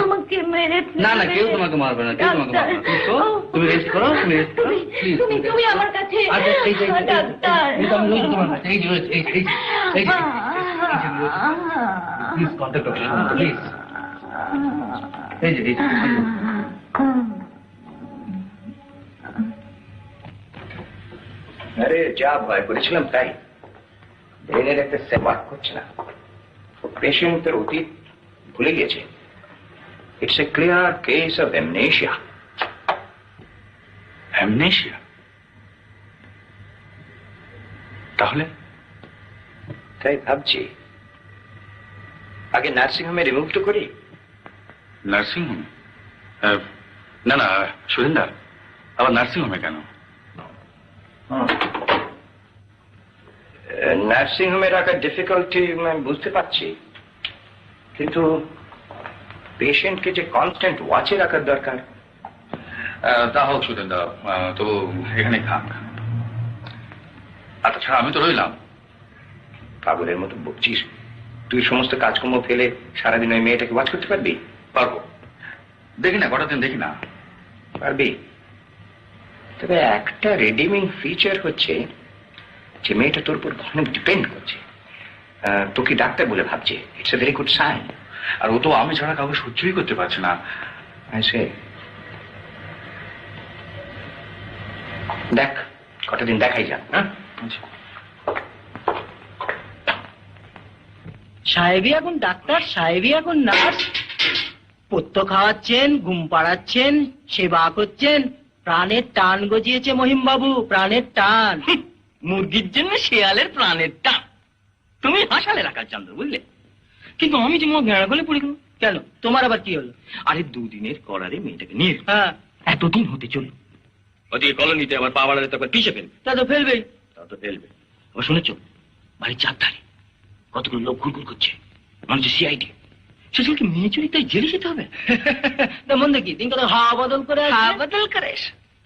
আমাকে মেরে না না কেউ তোমাকে মারবে না কেউ তোমাকে মারবে না তুমি রেস্ট করো প্লিজ তুমি আমার কাছে ডাক্তার এই যে প্লিজ কন্টাক্ট করো প্লিজ এই যে আরে যা ভয় করেছিলাম তাই ব্রেনের একটা সেবা করছে না পেশেন্টের অতীত ভুলে গেছে it's a clear case of amnesia amnesia তাহলে তাই ভাবছি আগে নার্সিং হোমে রিমুভ তো করি নার্সিং হোম না না সুরেন্দা আবার নার্সিং হোমে কেন নার্সিং হোমে রাখার ডিফিকাল্টি আমি বুঝতে পারছি কিন্তু পেশেন্টকে যে কনস্ট্যান্ট ওয়াচে রাখার দরকার তা হোক সুরেন্দা তো এখানে থাক আর তাছাড়া আমি তো রইলাম পাগলের মতো বকছিস তুই সমস্ত কাজকর্ম ফেলে সারাদিন ওই মেয়েটাকে ওয়াচ করতে পারবি পারবো দেখি না কটা দিন দেখি না পারবি তবে একটা রিডিমিং ফিচার হচ্ছে যে মেয়েটা তোর উপর অনেক ডিপেন্ড করছে তোকে ডাক্তার বলে ভাবছে it's a very good sign আর ও তো আমি ছাড়া কাউকে সহ্যই করতে পারছে না দেখ কটা দিন দেখাই যাক হ্যাঁ সাহেবই এখন ডাক্তার সাহেবই এখন নার্স পত্য খাওয়াচ্ছেন ঘুম পাড়াচ্ছেন সেবা করছেন প্রাণের টান গজিয়েছে মহিমবাবু প্রাণের টান মুরগির জন্য শেয়ালের প্রাণের টান তুমি হাসালে রাখার চন্দ্র বুঝলে কিন্তু আমি যে তোমার ঘেরা গলে পড়ে গেল কেন তোমার আবার কি হলো আরে দুদিনের করারে মেয়েটাকে নিয়ে এতদিন হতে চলল ওদিকে কলোনিতে আবার পা বাড়ালে তারপর পিছিয়ে ফেলবে তা তো ফেলবেই আবার শুনেছ বাড়ির চারধারে কতগুলো লোক ঘুরঘুর করছে মানুষ সিআইডি সেগুলোকে মেয়ে চুরি তাই জেলে যেতে হবে তেমন দেখি দিন কথা হাওয়া বদল করে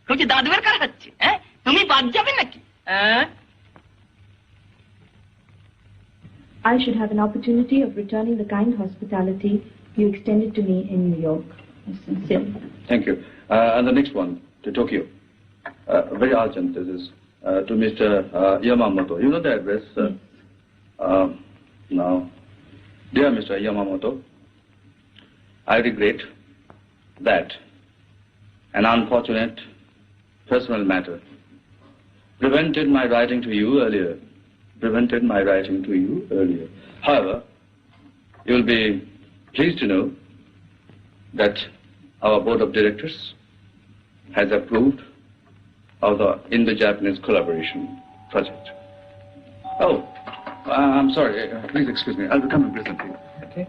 হচ্ছে দাদুয়ের কার হচ্ছে হ্যাঁ তুমি বাদ যাবে নাকি I should have an opportunity of returning the kind hospitality you extended to me in New York. Sincerely. Thank you. And the next one, to Tokyo. Very urgent, this is to Mr. Yamamoto. You know the address? Yes. Now, Dear Mr. Yamamoto, I regret that an unfortunate personal matter prevented my writing to you earlier. However, you will be pleased to know that our board of directors has approved of the Indo-Japanese collaboration project. Oh, I'm sorry. Please excuse me. I'll become presently. Okay?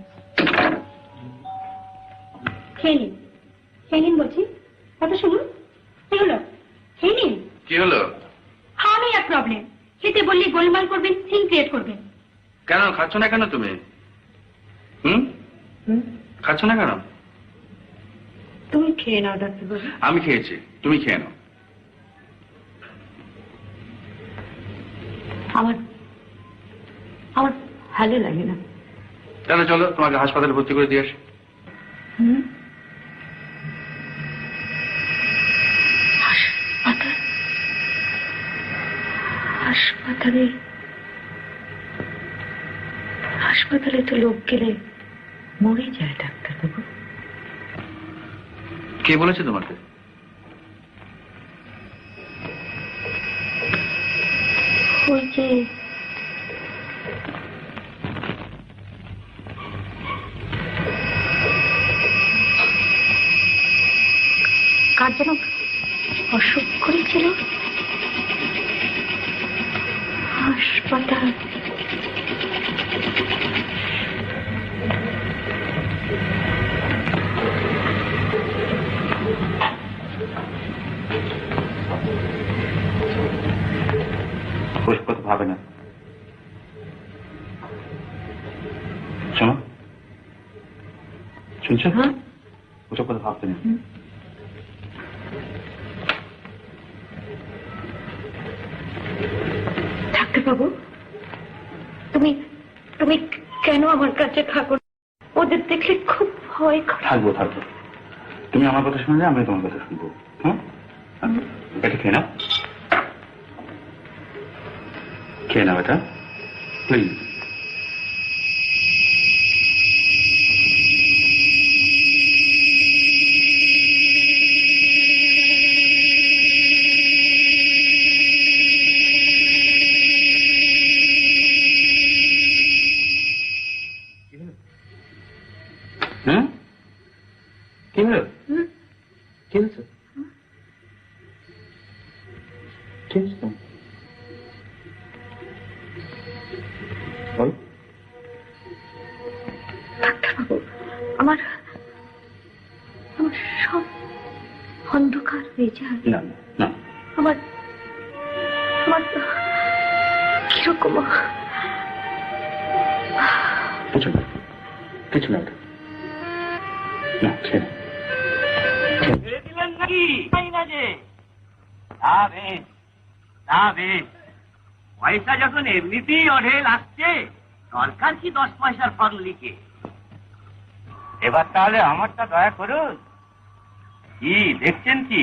খেয়ে নিন বলছি, কথা শুনুন। কি হলো? খেয়ে নিন। কি হলো? খাওয়া নিয়ে এক প্রবলেম। খেতে বললে গোলমাল করবেন, সিন ক্রিয়েট করবেন। কেন খাচ্ছ না কেন তুমি? খাচ্ছ না কেন? তুমি খেয়ে নাও ডাক্তারবাবু। আমি খেয়েছি, তুমি খেয়ে নাও। আমার ভালো লাগে না। তাহলে চলো তোমাকে হাসপাতালে ভর্তি করে দিয়ে আসি। হাসপাতালে তো লোক গেলে মরে যায় ডাক্তারবাবু। কে বলেছে তোমাকে? ওই যে কার যেন অসুখ করেছিল হাসপাতাল। ওসব কথা ভাবে না, শোনো, শুনছো? ওসব কথা ভাবতে না। ডাক্তারবাবু, তুমি কেন আমার কাছে থাকো? ওদের দেখলে খুব ভয় করে। থাকবো। তুমি আমার কথা শুনলে আমি তোমার কথা শুনবো। হ্যাঁ, এটা খেয়ে নাও, এটা প্লিজ। কি হলো? কি হয়েছে? ঠিক আছে ডাক্তারবাবু, আমার সব অন্ধকার হয়ে যায়। না, আমার কিরকম কিছু না দিলেন নাকি? পয়সা যখন এমনিতেই অঢেল আসছে, দরকার কি 10 পয়সার ফর্মুলিকে? এবার তাহলে আমারটা দয়া করুন। কি দেখছেন কি?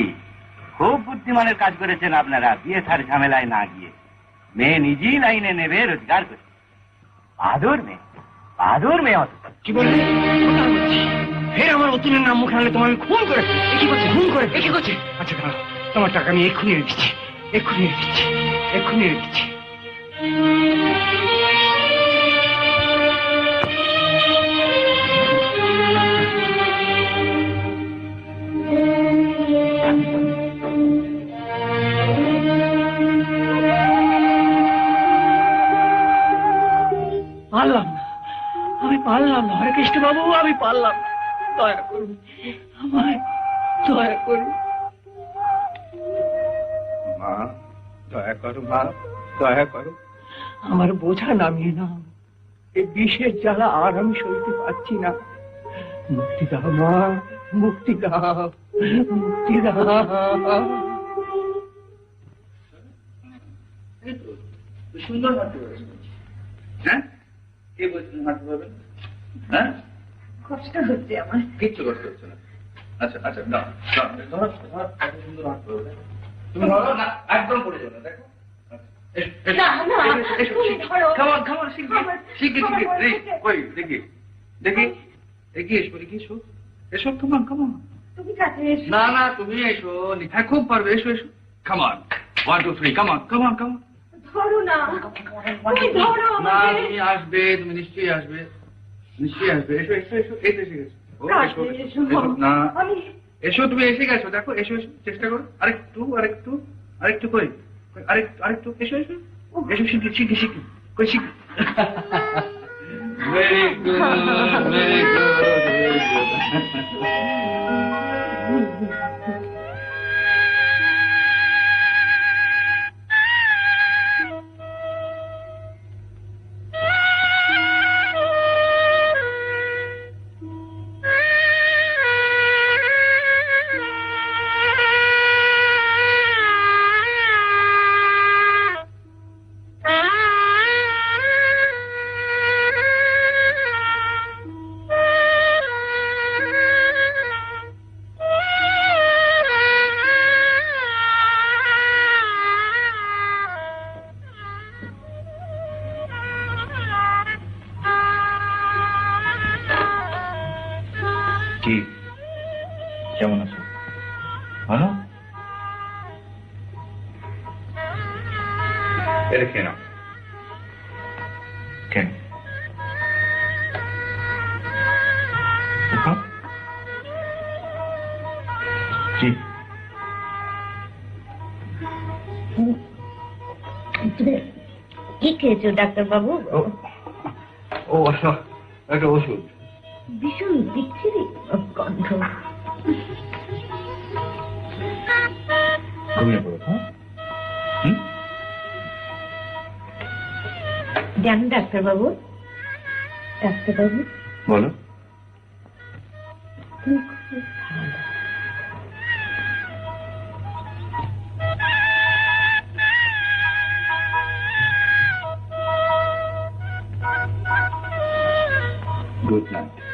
খুব বুদ্ধিমানের কাজ করেছেন আপনারা, বিয়ে থার ঝামেলায় না গিয়ে। মেয়ে নিজেই লাইনে নেবে, রোজগার করে। বাহাদুর মেয়ে অত কি বললি? ফের আমার অতুলের নাম মুখে আনলে তোমার আমি খুন করে কি করছে? আচ্ছা দাঁড়াও, তোমার টাকা আমি এক্ষুনি রেখেছি। পারলাম না হরে কৃষ্ণ বাবু, আমি পারলাম না। দয়া করুন, আমায় দয়া করুন। মা দয়া করো। আমার বোঝা নামিয়ে নাও। এই বিষের জ্বালা আর আমি সইতে পারছি না। মুক্তি দাও মা, মুক্তি দাও। সুন্দর হাঁটতে পারবেন। হ্যাঁ, কে বলছেন হাঁটতে পারবেন? হ্যাঁ, কষ্ট হচ্ছে আমার। কিচ্ছু কষ্ট হচ্ছে না। আচ্ছা দাও, এত সুন্দর হাঁটতে পারবে। তুমি ধরো না, একদম পড়ে যাবে। দেখো না না তুমি ধরো Come on, শিখে ওই দেখি এসো come on তুমি কাছে এসো না তুমি এসো হ্যাঁ খুব পারবে এসো come on 1 2 3 come on ধরো না তুমি ধরো না আমাকে তুমি আসবে তুমি নিশ্চয়ই আসবে এসো এই তো এসে গেছো এসো না আমি এসো তুমি এসে গেছো দেখো এসো চেষ্টা করো আরেকটু কই আরেকটু এসো শিখি কই শিখি very good কি কেমন আছো ভালো এটা খেয়ে নাও কেন কি কি খেয়েছো ডাক্তার বাবু ও আচ্ছা একটা ওষুধ ভীষণ বিচ্ছিরি গন্ধ ঘুমিয়ে পড়ো হ্যাঁ জান ডাক্তার বাবু বলো তুমি খুব ভালো গুড নাইট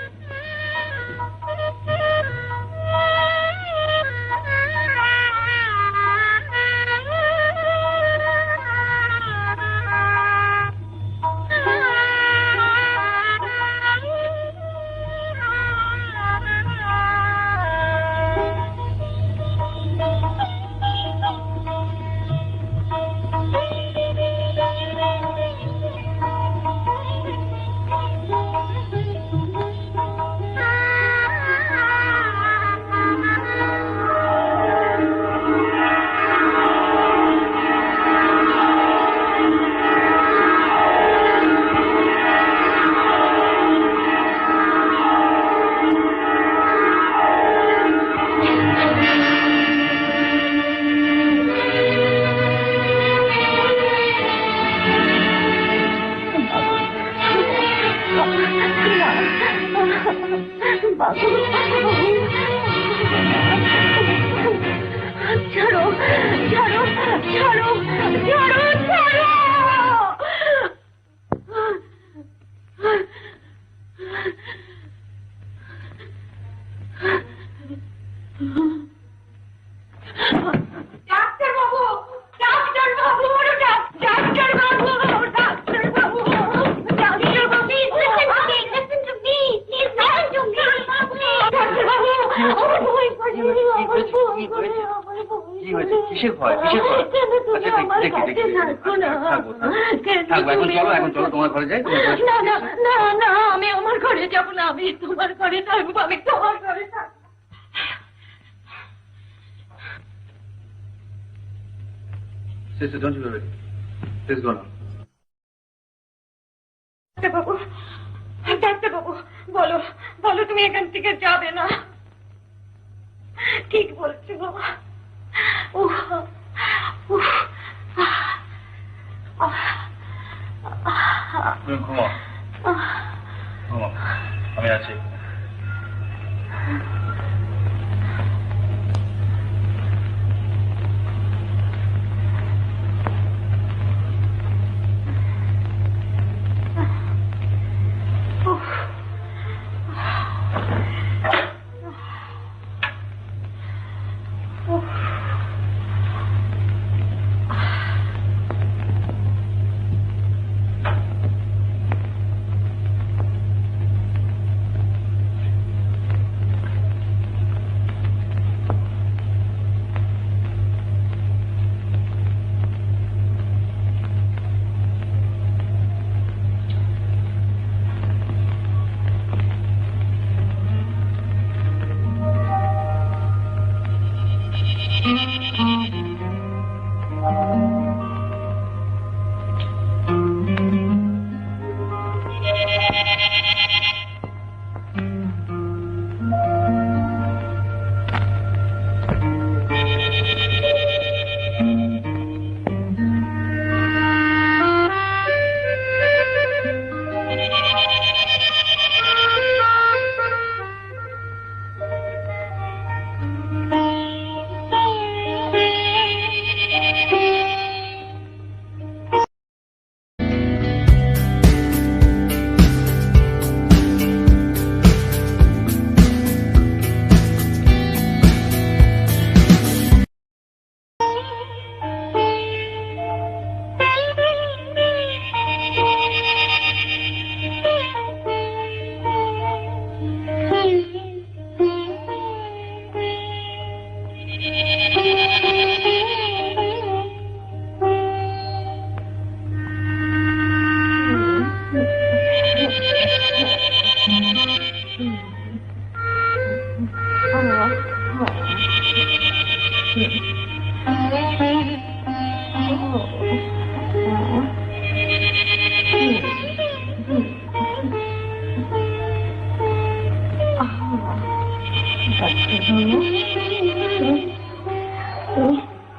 ছাড়ো ছাড়ো ছাড়ো ছাড়ো ছাড়ো doctor Babu doctor Babu doctor Babu doctor Babu doctor Babu listen to me please listen to me doctor বাবু আমার ভয় করে কি হয়েছে কিসের ভয় দেখি এখন চলো তোমার ঘরে যাই না না না না আমি আমার ঘরে যাব না আমি তোমার ঘরে থাকবো আমি তোমার ঘরে থাকবো Sister, don't you worry. Please go now. Doctor বাবু বলো বলো তুমি এখান থেকে যাবে না ঠিক বলছো বাবা ঘুমাও আমি আছি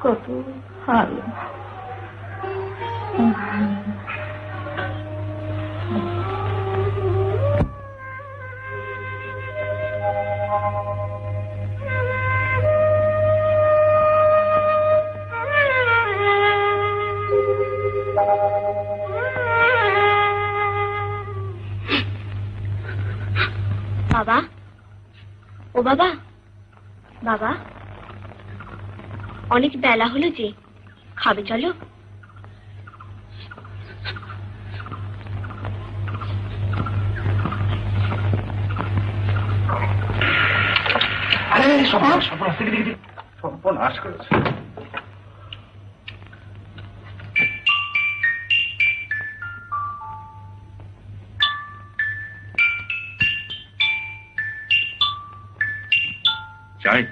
কত ভালো বাবা, ও বাবা, বাবা, অনেক বেলা হলো যে, খাবে চলো। সর্বনাশ করেছে। চাই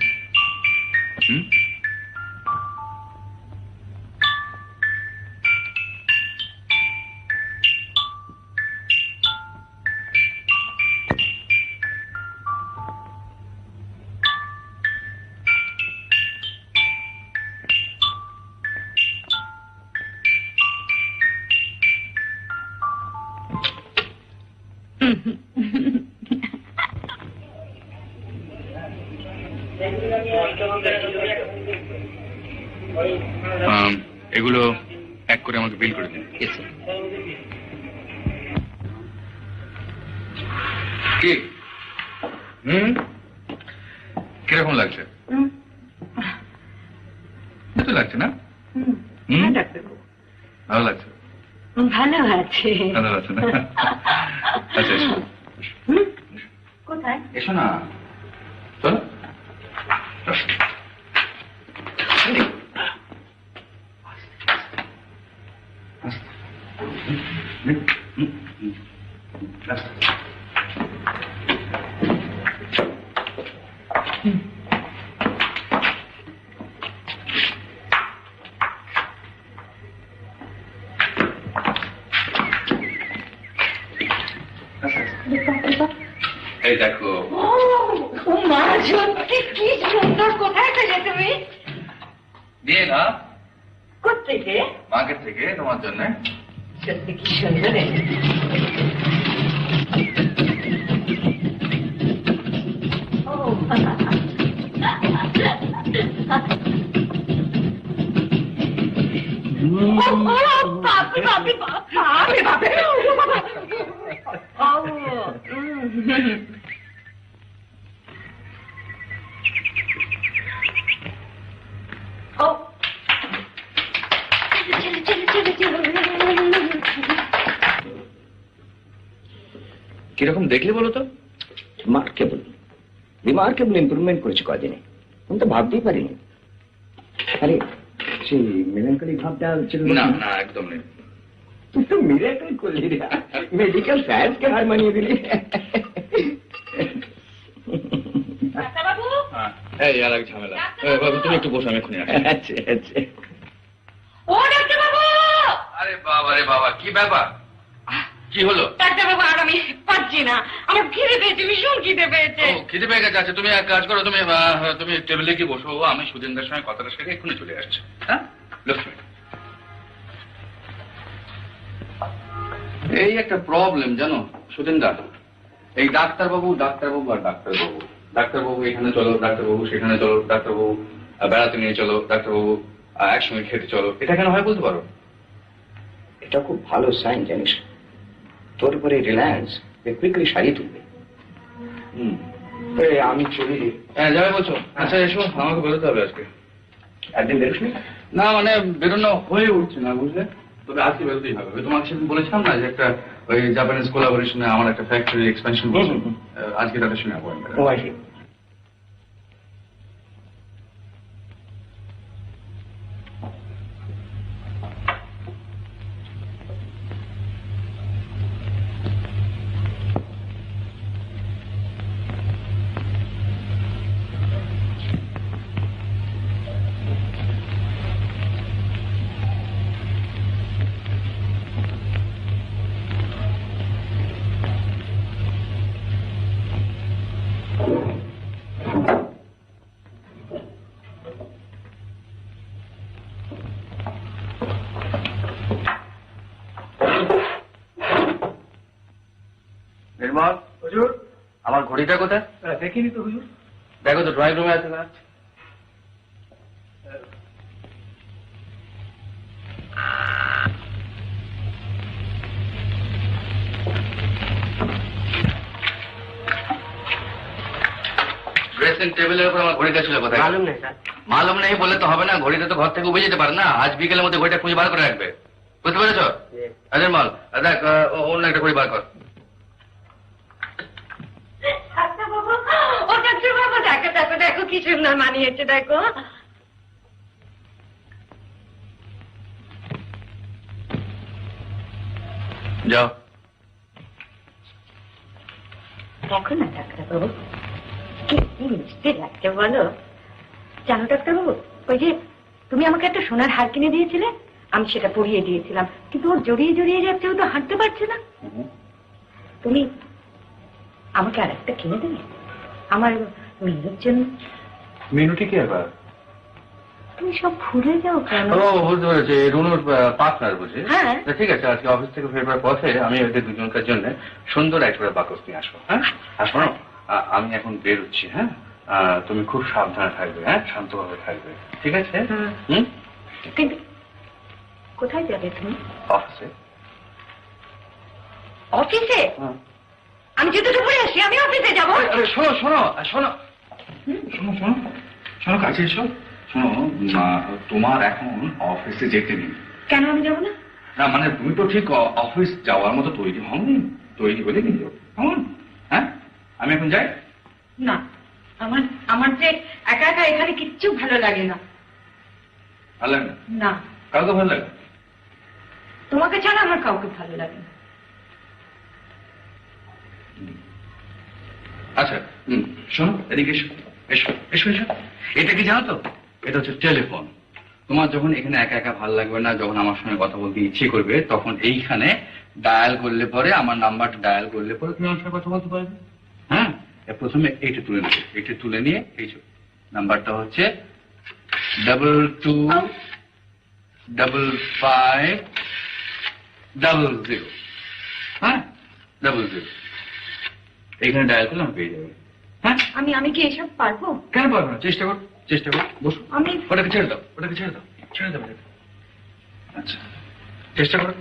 এগুলো এক করে আমাকে বিল করে দিন। কি কিরকম লাগছে? তো লাগছে না? ভালো লাগছে? ভালো আছে। ভালো লাগছে না? আচ্ছা এসো। কোথায়? এসো না, চলো। এই দেখো। মা সত্যি কি সুন্দর, কোথায় পেলে তুমি? দিয়ে না কোথেকে? মার্কেট থেকে তোমার জন্য। সত্যি কি সুন্দর। বাপরে বাপরে বাপরে বাপরে। কিরকম দেখলে বলো তো? রিমার্কেবল ইমপ্রুভমেন্ট করেছে কদিনে, আমি তো ভাবতেই পারিনি। আরে সেই মেলানকলি ভাবটা ছিল না না, একদম নেই। তুই তো মিরাকল করলি রে, মেডিকেল সায়েন্স কে হার মানিয়ে দিলি। এই আর এক ঝামেলা। বাবু তুমি একটু বসো, আমি এক্ষুনি আসছি। আচ্ছা আচ্ছা। ও ডাক্তার বাবু! আরে বাবা রে বাবা, কি ব্যাপার? কি হলো? ডাক্তার বাবু, আর আমি পাচ্ছি না, আমার খিদে পেয়েছে, ভীষণ খিদে পেয়েছে। ও খিদে পেয়ে গেছে। আচ্ছা তুমি এক কাজ করো, তুমি টেবিলে কি বসো, আমি সুদিনদার সঙ্গে কথাটা সেরে এক্ষুনি চলে আসছি। হ্যাঁ লক্ষ্মী, এই একটা প্রবলেম জানো সুদিনদার, এই ডাক্তারবাবু ডাক্তারবাবু আর ডাক্তারবাবু, ডাক্তারবাবু এখানে চলো, ডাক্তারবাবু সেখানে চলো, ডাক্তারবাবু বেড়াতে নিয়ে চলো, ডাক্তারবাবু একসঙ্গে খেতে চলো, এটা কেন হয় বলতে পারো? এটা খুব ভালো সাইন জানিস, তোর উপরে রিলায়েন্স কুইকলি সারিয়ে তুলবে। আমি চলি। হ্যাঁ যাবে বলছো? আচ্ছা এসো, আমাকে বেরোতে হবে আজকে। একদিন বেরোসনি? না মানে বেরোনো হয়ে উঠছে না বুঝলে, তবে আজকে বেরোতেই হবে। তোমাকে সেদিন বলেছিলাম না যে একটা ওই জাপানিজ কোলাবোরেশনে আমার একটা ফ্যাক্টরি এক্সপেনশন করছে, আজকে তাদের সঙ্গে অ্যাপয়েন্টমেন্ট। ও আসি। আমার ঘড়িটা কোথায়? দেখিনি তো হুজুর। দেখো তো ড্রয়িং রুমে আছে না? ড্রেসিং টেবিলের উপর আমার ঘড়িটা ছিল কোথায়? মালুম নেই স্যার। মালুম নেই বলে তো হবে না, ঘড়িটা তো ঘর থেকে উবে যেতে পারে না। আজ বিকেলের মধ্যে ঘড়িটা খুঁজে বার করে রাখবে, বুঝতে পেরেছো? আজের মাল দেখ, অন্য একটা ঘড়ি বার কর। ও ডাক্তার বাবু, দেখো দেখো দেখো কি সুন্দর মানিয়েছে, দেখো। যাও। দেখো না ডাক্তার বাবু, কি মিষ্টি লাগছে বলো। জানো ডাক্তার বাবু, ওই যে তুমি আমাকে একটা সোনার হার কিনে দিয়েছিলে, আমি সেটা পরিয়ে দিয়েছিলাম, কিন্তু ওর জড়িয়ে জড়িয়ে যাচ্ছে, ও তো হাঁটতে পারছে না। তুমি আমাকে আর একটা কিনে দেবে আমার মেয়ের জন্য? মিনুটি কি আবার? তুমি সব ভুলে যাও কেন? ও বুঝতে পেরেছি, রুনুর পার্টনার বুঝি। হ্যাঁ। ঠিক আছে, আজকে অফিস থেকে ফেরবার পথে আমি ওদের দুজনকার জন্য সুন্দর একটা বাকস নিয়ে আসবো। হ্যাঁ, আর শোনো, আমি এখন বেরোচ্ছি। হ্যাঁ, তুমি খুব সাবধানে থাকবে, হ্যাঁ, শান্তভাবে থাকবে, ঠিক আছে? হুম। কিন্তু কোথায় যাবে তুমি? অফিসে। অফিসে? আমি জুতোটা পরে আসি, আমি অফিসে যাবো। শোনো শোনো শোনো শোনো শোনো শোনো, কাছে এসো। শোনো, তোমার এখন অফিসে যেতে নেই। কেন আমি যাবো না? না মানে তুমি তো ঠিক অফিস যাওয়ার মতো তৈরি হওনি, তৈরি হলে কিন্তু কেমন? হ্যাঁ, আমি এখন যাই না। আমার যে একা একা এখানে কিচ্ছু ভালো লাগে না। ভালো লাগে না। কাউকে ভালো লাগে? তোমাকে ছাড়া আমার কাউকে ভালো লাগে না। আচ্ছা, শোনো, এদিকে এসো এসো এসো এসো। এটা কি জানো তো? এটা হচ্ছে টেলিফোন। তোমার যখন এখানে একা একা ভালো লাগবে না, যখন আমার সঙ্গে কথা বলতে ইচ্ছে করবে, তখন এইখানে ডায়াল করলে পরে, আমার নাম্বারটা ডায়াল করলে পরে তুমি আমার সঙ্গে কথা বলতে পারবে। হ্যাঁ, প্রথমে এইটা তুলে নেবে, এইটা তুলে নিয়ে এই নাম্বারটা হচ্ছে 225500। হ্যাঁ, 00 এইখানে ডায়াল করলে আমি পেয়ে যাবে। হ্যাঁ, আমি কি এসব পারবো? কেন পারবো না? চেষ্টা কর, চেষ্টা কর, বসো। আমি ওটাকে ছেড়ে দাও, ওটাকে ছেড়ে দাও, ছেড়ে দাও। আচ্ছা, চেষ্টা করো,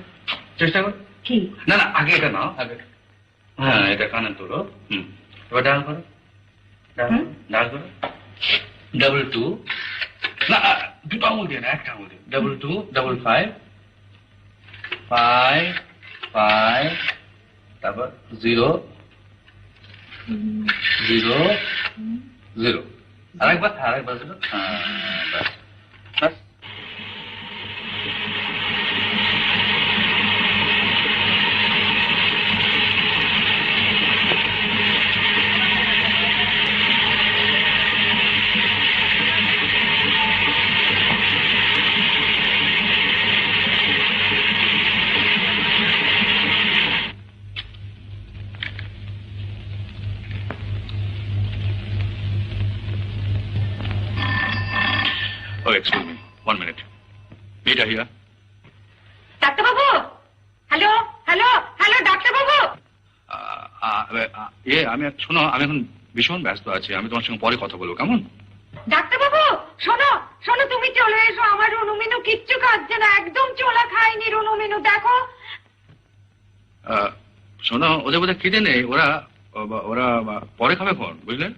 চেষ্টা করো। কি? না না, আগে এটা নাও, আগে। হ্যাঁ, এটা কানে তোলো। এবার ডায়াল করো, ডায়াল করো। 22, না দুটো আঙুল দিয়ে না, একটা আঙুল দিয়ে। 2255 তারপর 000। আরেকবার 0। হ্যাঁ, বাস। Oh, excuse me. 1 minute. Meet here. Doctor Babu, hello hello hello doctor বাবু। আমি শোনো, আমি এখন ভীষণ ব্যস্ত আছি, আমি তোমার সঙ্গে পরে কথা বলবো, কেমন? ডাক্তার বাবু শোনো শোনো, তুমি চলে এসো। আমার রুনুমিনু কিচ্ছু খাচ্ছে না, একদম চোলা খায়নি রুনুমিনু, দেখো। শোনো, ওদের বোধহয় খিদে নেই, ওরা পরে খাবে ফোন, বুঝলেন?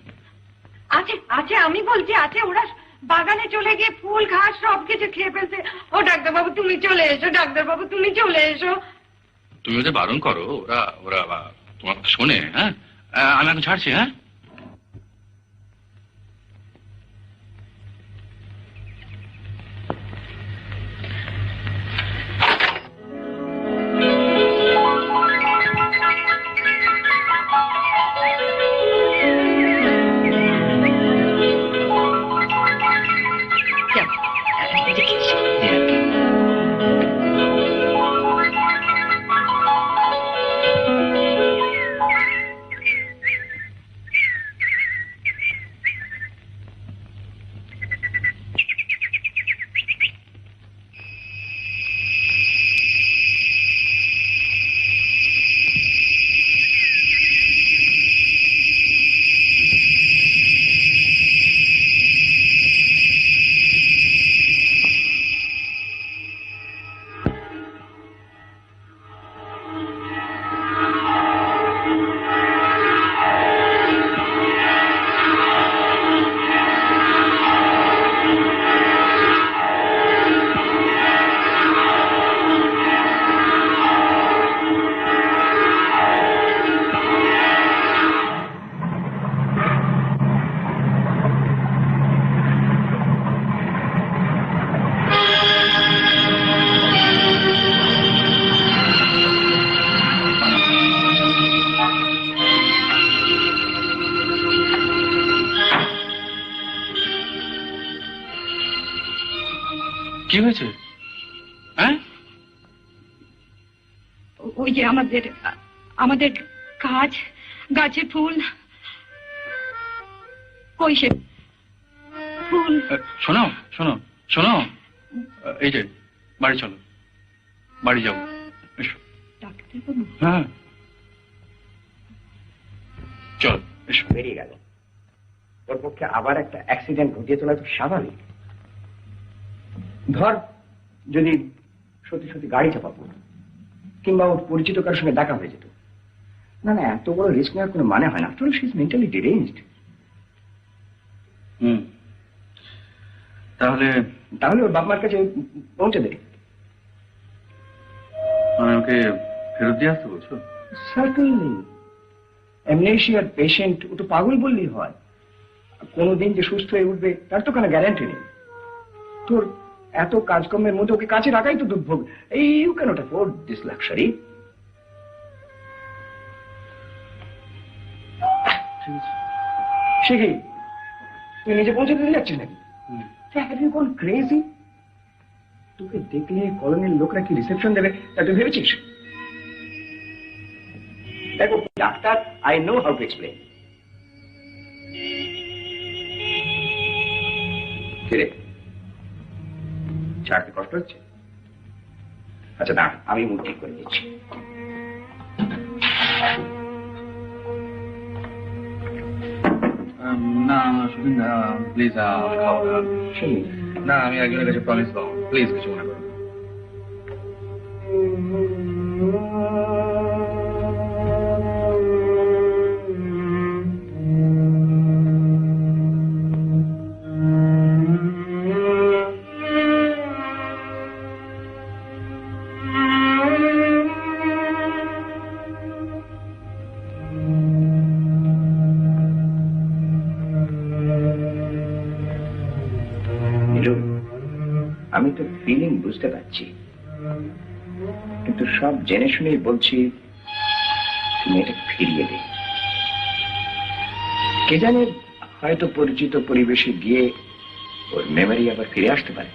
আছে আছে, আমি বলছি আছে, ওরা বাগানে চলে গিয়ে ফুল ঘাস সবকিছু খেয়ে ফেলছে। ও ডাক্তার বাবু তুমি চলে এসো, ডাক্তার বাবু তুমি চলে এসো। তুমি ওদের বারণ করো, ওরা তোমার কথা শোনে। হ্যাঁ, আমি এখন ছাড়ছি। হ্যাঁ, কি হয়েছে? হ্যাঁ, ওই যে আমাদের গাছে ফুল, কই সে ফুল? শোনো শোনো শোনো, এই যে বাড়ি চলো, বাড়ি যাও, এসো। হ্যাঁ চল এসো। বেরিয়ে গেল। ওর পক্ষে আবার একটা অ্যাক্সিডেন্ট ঘটিয়ে তোলা তো স্বাভাবিক। ধর যদি সত্যি সত্যি গাড়ি চাপাবো, কিংবা ওর পরিচিত কারোর সঙ্গে দেখা হয়ে যেত। না না, এত বড় রিস্ক নেওয়ার কোনো মানে হয় না। After all she is mentally ডিরেঞ্জড। তাহলে ওর বাপ মার কাছে পৌঁছে দেয়। আমি ওকে ফেরত দিয়ে আসতে বলছো? সার্টেনলি। অ্যামনেশিয়ার পেশেন্ট, ও তো পাগল বললেই হয়। কোনোদিন যে সুস্থ হয়ে উঠবে তার তো কোনো গ্যারান্টি নেই। তোর এত কাজকর্মের মধ্যে ওকে কাছে রাখাই তো দুর্ভোগ। এই you can't afford this luxury. সে কি তুই নিজে পৌঁছে দিতে যাচ্ছিস নাকি? কোন ক্রেজি! তোকে দেখলে কলোনির লোকরা কি রিসেপশন দেবে তা তুই ভেবেছিস? দেখো doctor, I know how to explain. কিরে, ছাড়তে কষ্ট হচ্ছে? আচ্ছা না, আমি মুখ ঠিক করে দিচ্ছি। না শুনুন না প্লিজ, খাবো না। আমি একজনের কাছে প্রমিস পাবো, প্লিজ কিছু মনে করুন। আমি তো ফিলিং বুঝতে পারছি, কিন্তু সব জেনে শুনেই বলছি তুমি এটা ফিরিয়ে দে। কে জানে, হয়তো পরিচিত পরিবেশে গিয়ে ওর মেমোরি আবার ফিরে আসতে পারে।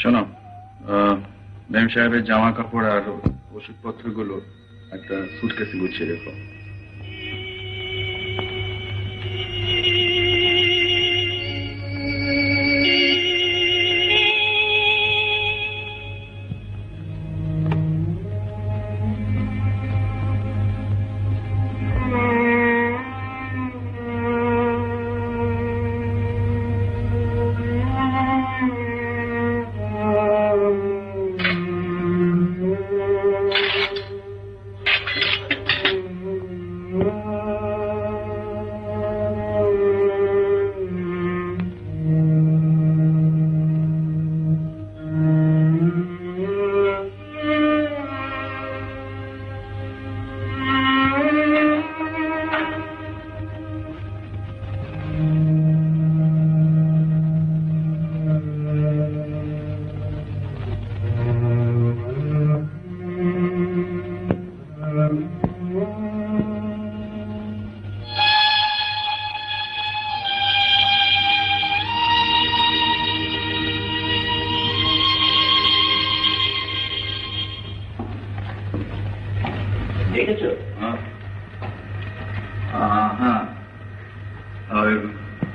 শোনো, ম্যাম সাহেবের জামা কাপড় আর ওষুধপত্রগুলো একটা সুটকেসে গুছিয়ে রেখো।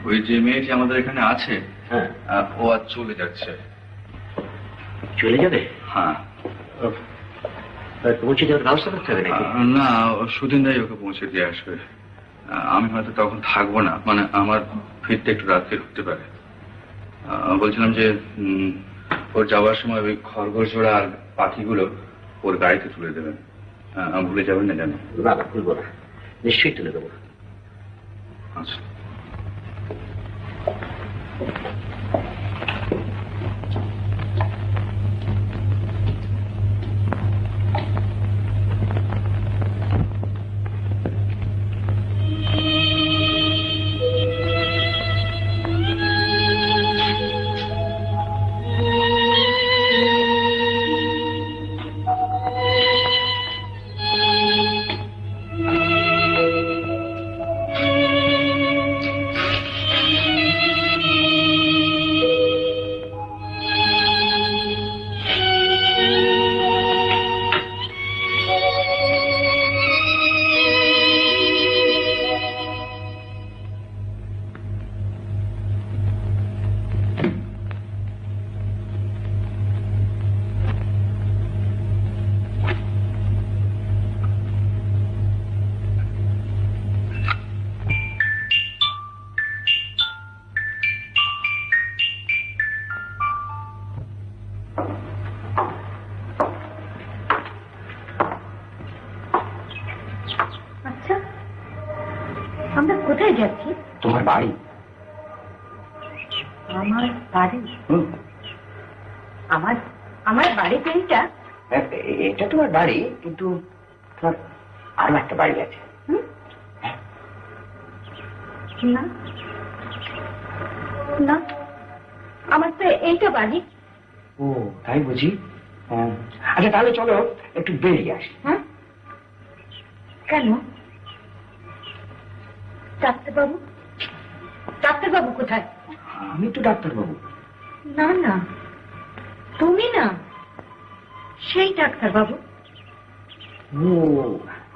ওই যে মেয়েটি আমাদের এখানে আছে, হ্যাঁ, ও আজ চলে যাচ্ছে। চলে যাবে? হ্যাঁ। পৌঁছে দেওয়ার ব্যবস্থা করতে হবে নাকি? না, সুদিনদাই ওকে পৌঁছে দিয়ে আসবে। আমি হয়তো তখন থাকবো না, মানে আমার ফিরতে একটু রাত্রে হতে পারে। বলছিলাম যে ওর যাওয়ার সময় ওই খরগোশ জোড়া আর পাখিগুলো ওর গাড়িতে তুলে দেবেন। ভুলে যাবেন না জানো? না, ভুলবো না, নিশ্চয়ই তুলে দেবো। আচ্ছা। আচ্ছা, আমরা কোথায় যাচ্ছি? তোমার বাড়ি। আমার বাড়ি? আমার বাড়ি এইটা? এটা তোমার বাড়ি, কিন্তু তোমার আরো একটা বাড়ি আছে। না না, আমার তো এইটা বাড়ি। ও তাই বুঝি? আচ্ছা তাহলে চলো একটু বেরিয়ে আসি। হ্যাঁ, কেন? ডাক্তারবাবু? ডাক্তারবাবু কোথায়? আমি তো ডাক্তারবাবু। না না, তুমি না, সেই ডাক্তারবাবু। ও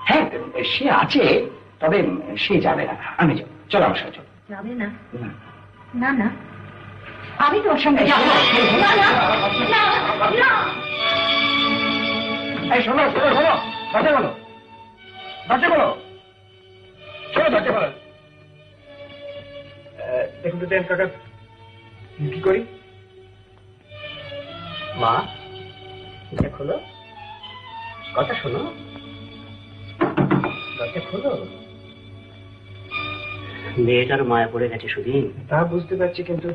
হ্যাঁ, সে আছে, তবে সে যাবে না, আমি যাবো। চলো আমার সাথে। যাবে না? না না, আমি তোর সঙ্গে যাবো। না না না না। এই শোনো শোনো শোনো, দরজা বলো, দরজা বলো, শোনো দরজা বলো। দেখুন তো দেন কাকা, কি করি? মা, দরজা খোলো, কথা শোনো, দরজা খোলো। মেয়েটার মায়া পড়ে গেছে সুদিন। তা বুঝতে পারছি, কিন্তু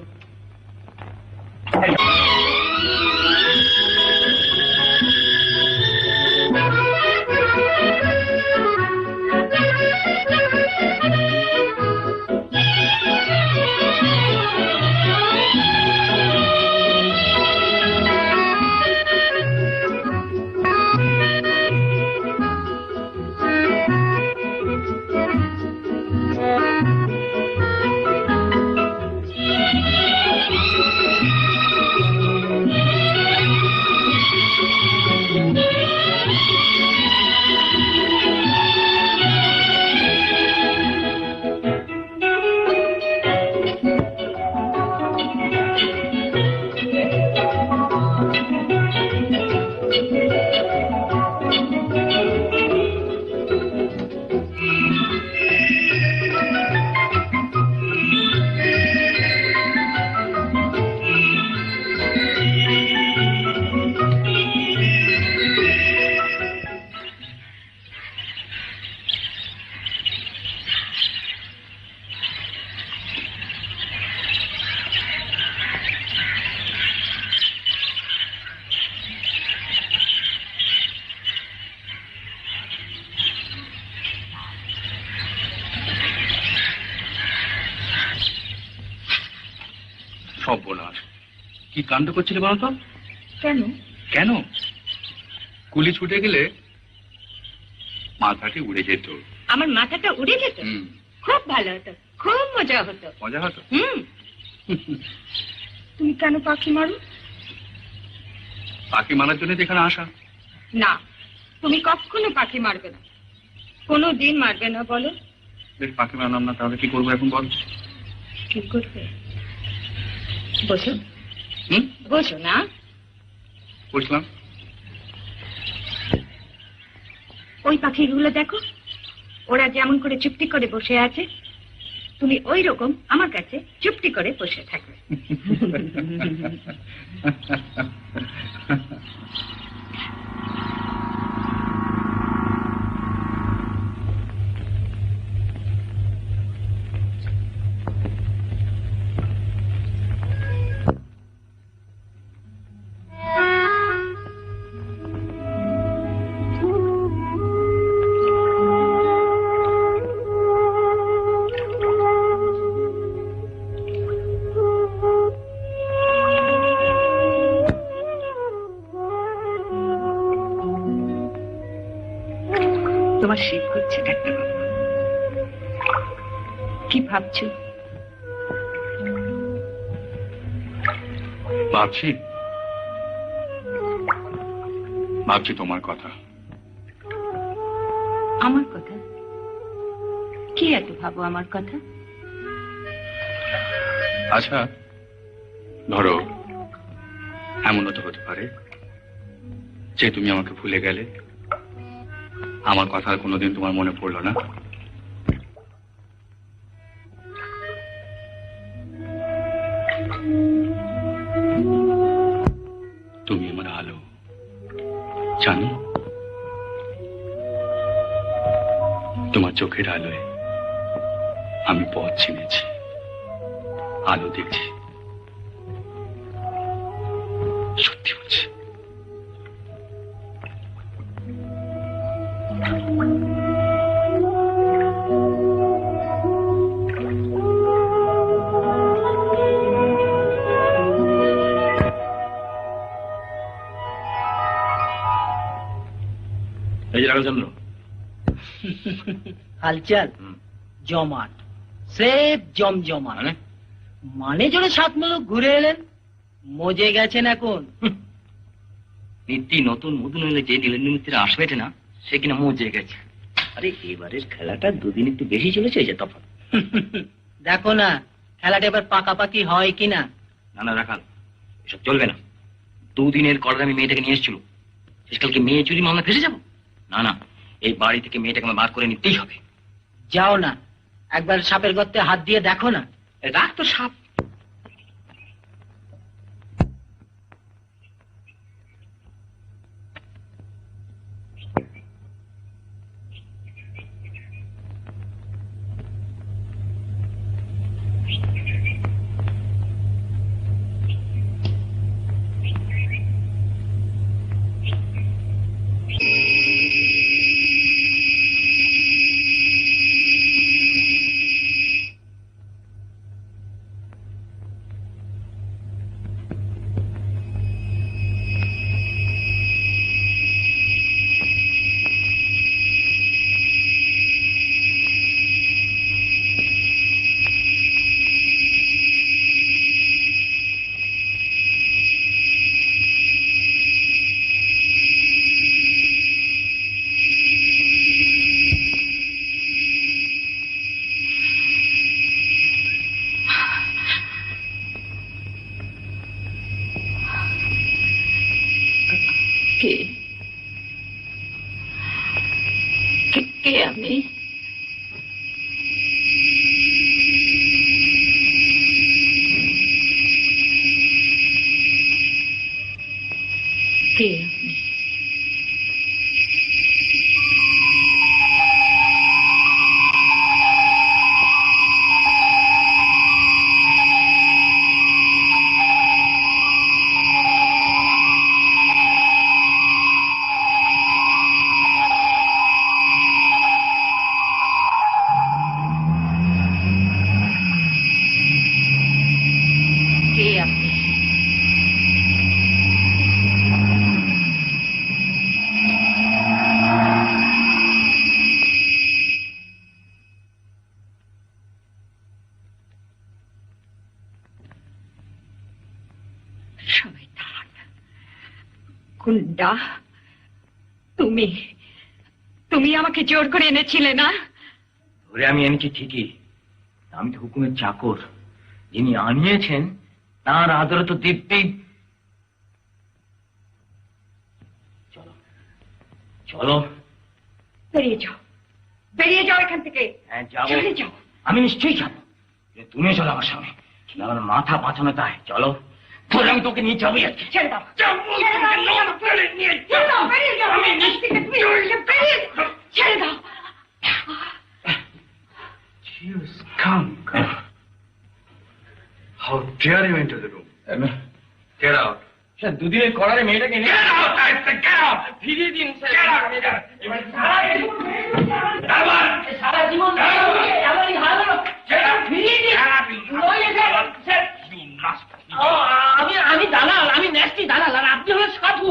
সর্বনাশ, কি কাণ্ড করছিলে বলতো? কেন? কেন? কুলি ছুটে গেলে মাথাটি উড়ে যেত। আমার মাথাটা উড়ে যেত? খুব ভালো হতো, খুব মজা হতো। মজা হতো? তুমি কেন পাখি মারো? পাখি মারার জন্য এখানে আসা। না, তুমি কখনো পাখি মারবে না, কোনো দিন মারবে না। বলো। বেশ, পাখি মারলাম না, তাহলে কি করবো এখন বল? কি করবে? বসো। বসো না। বুঝলাম। ওই পাখিগুলো দেখো, ওরা যেমন করে চুপটি করে বসে আছে, তুমি ওই রকম আমার কাছে চুপটি করে বসে থাকবে। তোমার শীত করছে ডাক্তারবাবু? কি ভাবছো? ভাবছি তোমার কথা। আমার কথা? কি এত ভাবো আমার কথা? আচ্ছা, ধরো এমনও তো হতে পারে যে তুমি আমাকে ভুলে গেলে, আমার কথা আর কোনোদিন তোমার মনে পড়লো না। তুমি আমার আলো, জানো? তোমার চোখের আলোয় আমি পথ চিনেছি, আলো দেখছি। সত্যি বলছি। রাঘবচন্দ্র, হালচাল জমাট, স্রেফ জমজমাট। মানে জোরে 7 মুলুক ঘুরে এলেন, মজে গেছেন এখন। নিত্যি নতুন মধু নইলে যে নীলেন্দ্র মিত্র আসবে না, সে কিনা মজে গেছে। আরে এবারের খেলাটা দুদিন একটু বেশি চলেছে, যে তফাৎ। দেখো না খেলাটা এবার পাকাপাকি হয় কিনা। না না রাখাল, এসব চলবে না। 2 দিনের কড়াদামি মেয়েটাকে নিয়ে এসেছিল, শেষকালকে মেয়ে চুরি মামলা ফেসে যাবো? না না, এই বাড়ি থেকে মেয়েটাকে আমার বার করে নিতেই হবে। যাও না, একবার সাপের গর্তে হাত দিয়ে দেখো না। রাখ তো সাপ। কে আমি? কে আপনি? গুন্ডা, তুমি আমাকে জোর করে এনেছিলে না? ধরে আমি এনেছি ঠিকই, আমি তো হুকুমের চাকর। যিনি আনিয়েছেন তার আদরে তো দিব্যি। চলো চলো, বেরিয়ে যাও, বেরিয়ে যাও এখান থেকে। হ্যাঁ যাবো, চলে যাও। আমি নিশ্চয়ই যাবো। তুমি চলো আমার সঙ্গে, আমার মাথা বাঁচানো তাই। চলো, ধরে আমি তোকে নিয়ে যাবোই আজকে। ছেড়ে দাও, ছেড়ে দাও, ছেড়ে দাও, বেরিয়ে যাও। আমি নিশ্চিত বেরিয়ে যাও, ছেড়ে দাও। You skunk! How dare you enter the room? Get out! Sir দুদিনের করারে মেয়েটাকে নিয়ে ফিরিয়ে দিন সারা জীবন এমনই ভালো ফিরিয়ে দিন। আমি দালাল, আমি ন্যাস্টি দালাল, আর আপনি হলেন সাধু।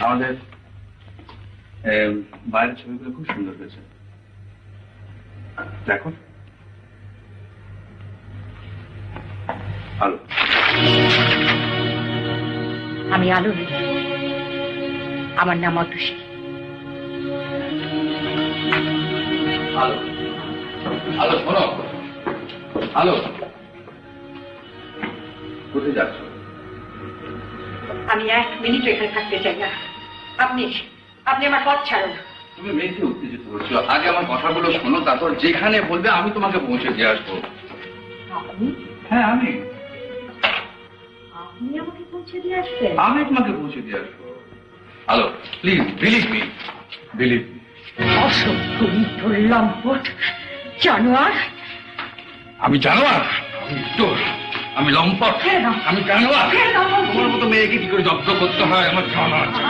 আমাদের বাইরের ছবিগুলো খুব সুন্দর হয়েছে, দেখো। আলো, আমি আলো নই, আমার নাম অতসী। আলো, আলো শোনো, আলো কোথায় যাচ্ছ? আমি 1 মিনিট এখানে থাকতে চাই না। আপনি আপনি আমার পথ ছাড়ুন। তুমি মেয়েকে উত্তেজিত করছো, আগে আমার কথাগুলো শোনো, তারপর যেখানে বলবে আমি তোমাকে পৌঁছে দিয়ে আসবো। হ্যাঁ আমি আপনি আমাকে পৌঁছে দিয়ে আসবেন? আমি তোমাকে পৌঁছে দিয়ে আসবো। আলো please, believe me, believe me. অসভ্য ইতর লম্পট জানোয়ার। আমি জানোয়ার? আমি ইতর, আমি লম্পট, আমি জানোয়ার? তোমার মতো মেয়েকে কি করে জব্দ করতে হয় আমার জানা আছে।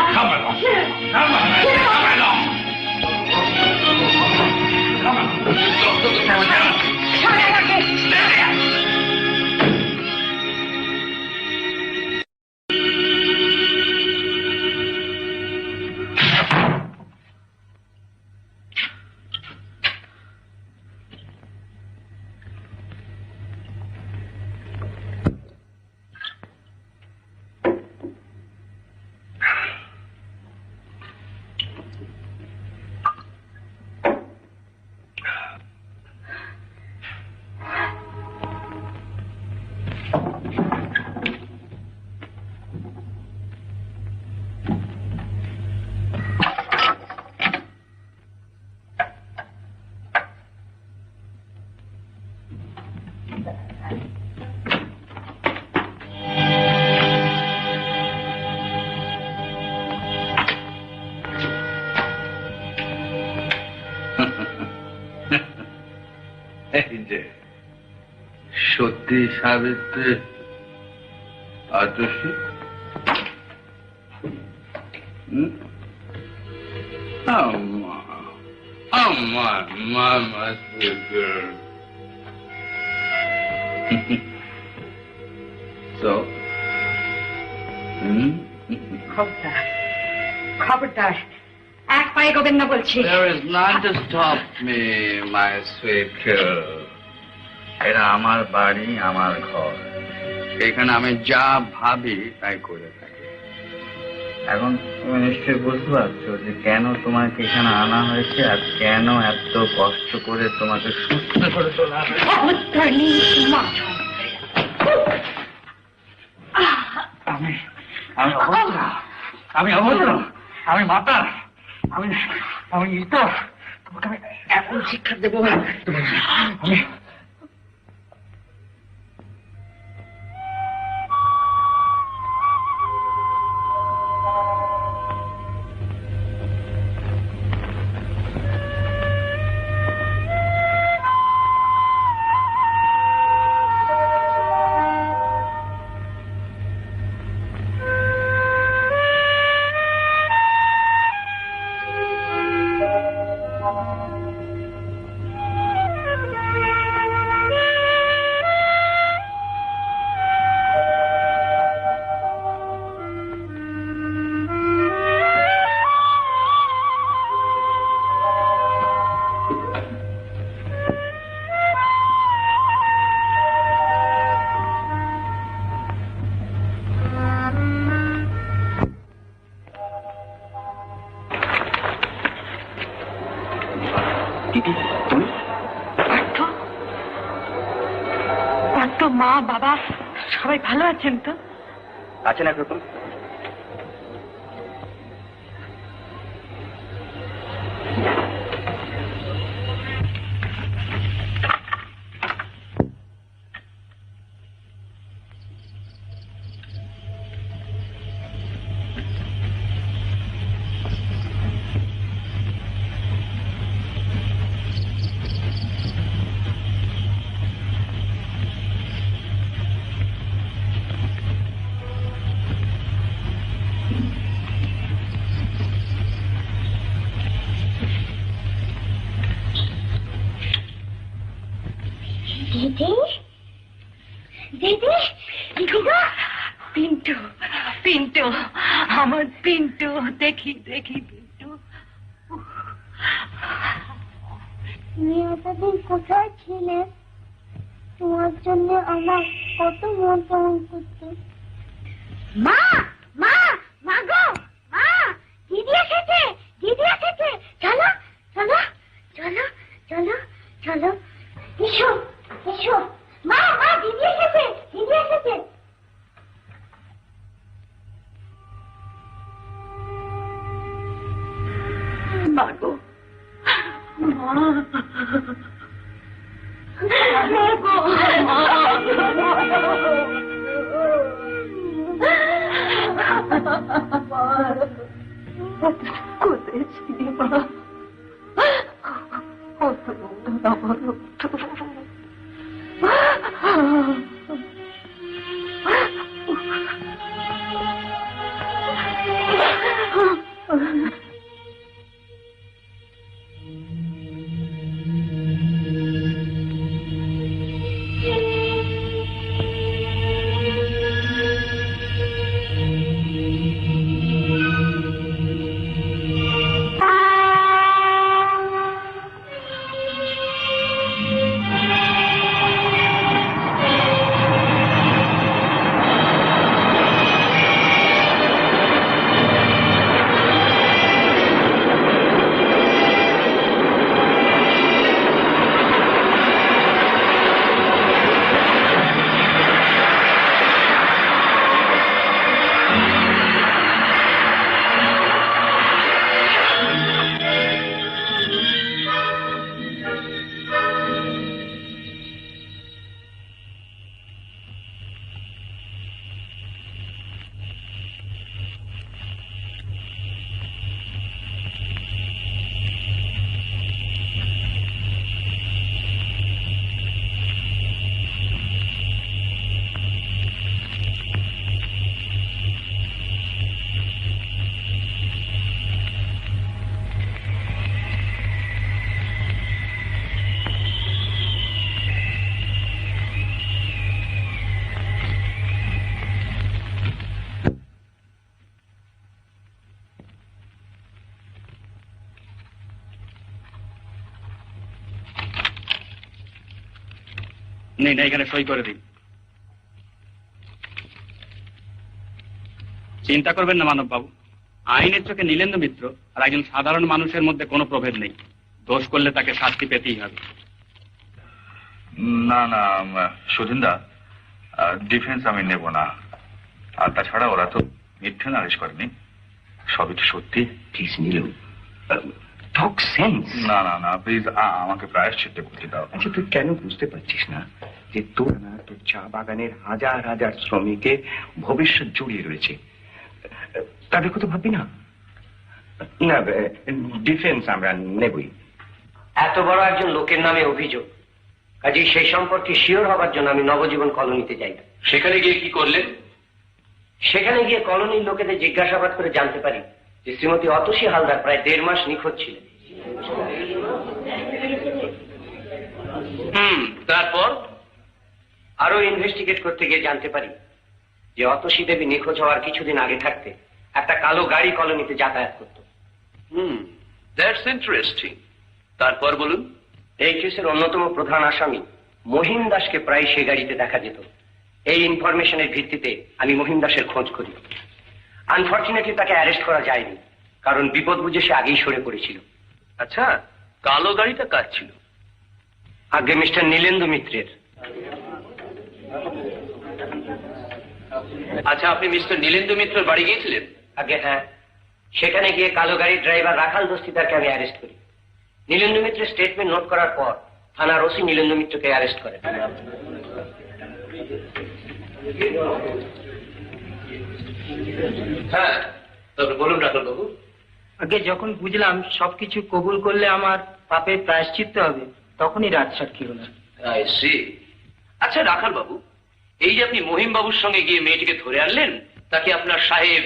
সত্যি সাবিত্রী আতসী, আমার মামা সুগার। So, খবরদার, খবরদার, এক পায়ে গোবেন না বলছি। There is none to stop me, my sweet girl. এটা আমার বাড়ি, আমার ঘর, এখানে আমি যা ভাবি তাই করে থাকি। এখন তুমি নিশ্চয়ই বুঝতে পারছো যে কেন তোমাকে এখানে আনা হয়েছে আর কেন এত কষ্ট করে তোমাকে সুস্থ করে তোলা হয়েছে। আমি অভদ্র, আমি অভদ্র, আমি মাতাল, আমি ইতর। তোমাকে আমি এমন শিক্ষা দেবো আমি। তো মা বাবা সবাই ভালো আছেন তো? আছেন একরকম। দিদি দিদি দিদি গো, পিন্টু পিন্টু আমার পিন্টু, দেখি দেখি পিন্টু। তুমি এতদিন কোথায় ছিলে? তোমার জন্য আমার কত মন কেমন করতো। মা মা মা গো মা, দিদি এসেছে, দিদি এসেছে, চলো চলো চলো চলো চলো, এসো এসো। মা মা, দিদি এসেছে, দিদি এসেছে। মা গো মা, কোথায় ছিলি মা? নেই না, এখানে সই করে দিন। চিন্তা করবেন না মানব বাবু, আইনের চোখে নীলেন্দ্র মিত্র আর একজন সাধারণ মানুষের মধ্যে কোনো প্রভেদ নেই। দোষ করলে তাকে শাস্তি পেতেই হবে। না না সুধিনদা, ডিফেন্স আমি নেব না। আর তাছাড়া ওরা তো মিথ্যে নালিশ করেনি, সবই তো সত্যি। Please Nilu, talk sense. না না না প্লিজ, আমাকে প্রায়শ্চিত্ত করতে দাও। আচ্ছা, তুই কেন বুঝতে পারছিস না যে তোর চা বাগানের হাজার হাজার শ্রমিকের ভবিষ্যৎ জড়িয়ে রয়েছে? তাদের কথা ভাববি না? না, ডিফেন্স আমরা নেবই। এত বড় একজন লোকের নামে অভিযোগ, কাজেই সেই সম্পর্কে শিওর হবার জন্য আমি নবজীবন কলোনিতে যাই। সেখানে গিয়ে কি করলেন? সেখানে গিয়ে কলোনির লোকেদের জিজ্ঞাসাবাদ করে জানতে পারি যে শ্রীমতী অতসী হালদার প্রায় 1.5 মাস নিখোঁজ ছিলেন। তারপর আরো ইনভেস্টিগেট করতে গিয়ে জানতে পারি যে অতসী দেবী নিখোঁজ হওয়ার কিছুদিন আগে থাকতে একটা কালো গাড়ি কলোনিতে যাতায়াত করত। That's interesting. তারপর বলুন। এই কেসের অন্যতম প্রধান আসামি মহিম দাসকে প্রায় সে গাড়িতে দেখা যেত। এই ইনফরমেশনের ভিত্তিতে আমি মহিম দাসের খোঁজ করি। আনফর্চুনেটলি তাকে অ্যারেস্ট করা যায়নি, কারণ বিপদ বুঝে সে আগেই সরে পড়েছিল। আচ্ছা, কালো গাড়িটা কার ছিল? আগে মিস্টার নীলেন্দ্র মিত্রের। আচ্ছা, আপনি মিস্টার নীলেন্দু মিত্রর বাড়ি গিয়েছিলেন? আগে হ্যাঁ, সেখানে গিয়ে কালো গাড়ির ড্রাইভার রাখাল দস্তিদারকে আমি অ্যারেস্ট করি। নীলেন্দু মিত্রের স্টেটমেন্ট নোট করার পর থানার ওসি নীলেন্দু মিত্রকে অ্যারেস্ট করেন। হ্যাঁ, তবে বলুন রাখাল বাবু। আগে যখন বুঝলাম সবকিছু কবুল করলে আমার পাপের প্রায়শ্চিত্ত হবে, তখনই রাত সাক্ষী হলাম। আচ্ছা রাখাল বাবু, এই যে আপনি মহিম বাবুর সঙ্গে গিয়ে মেয়েটিকে ধরে আনলেন, তাকে আপনার সাহেব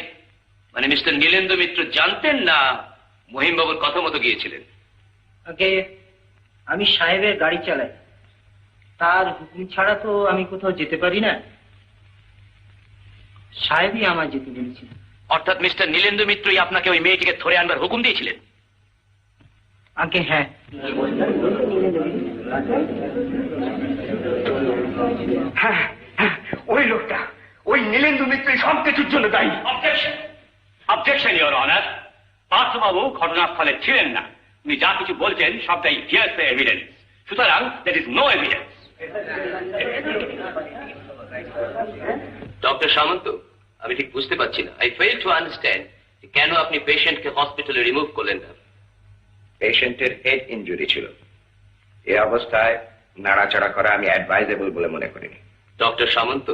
মানে মিস্টার নীলেন্দু মিত্র জানতেন না মহিম বাবুর কথা মতো গিয়েছিলেন? আগে আমি সাহেবের গাড়ি চালাই, তার হুকুম ছাড়া তো আমি কোথাও যেতে পারি না। সাহেবই আমার যেতে বলেছিল। অর্থাৎ মিস্টার নীলেন্দু মিত্রই আপনাকে ওই মেয়েটিকে ধরে আনবার হুকুম দিয়েছিলেন? আগে হ্যাঁ। হ্যাঁ, ওই লোকটা, ওই নীলেন্দু মিত্র সব কিছুর জন্য দায়ী। Objection your honour. পার্থবাবু ঘটনাস্থলে ছিলেন না, উনি যা কিছু বলছেন সবটাই হিয়ারসে এভিডেন্স, সুতরাং that is no evidence. Doctor Samanta, আমি ঠিক বুঝতে পারছি না, আই ফেল টু আন্ডারস্ট্যান্ড কেন আপনি পেশেন্টকে হসপিটালে রিমুভ করলেন না? পেশেন্টের হেড ইনজুরি ছিল, এই অবস্থায় নাড়াচাড়া করা আমি অ্যাডভাইজেবল বলে মনে করিনি। ডক্টর সামন্ত,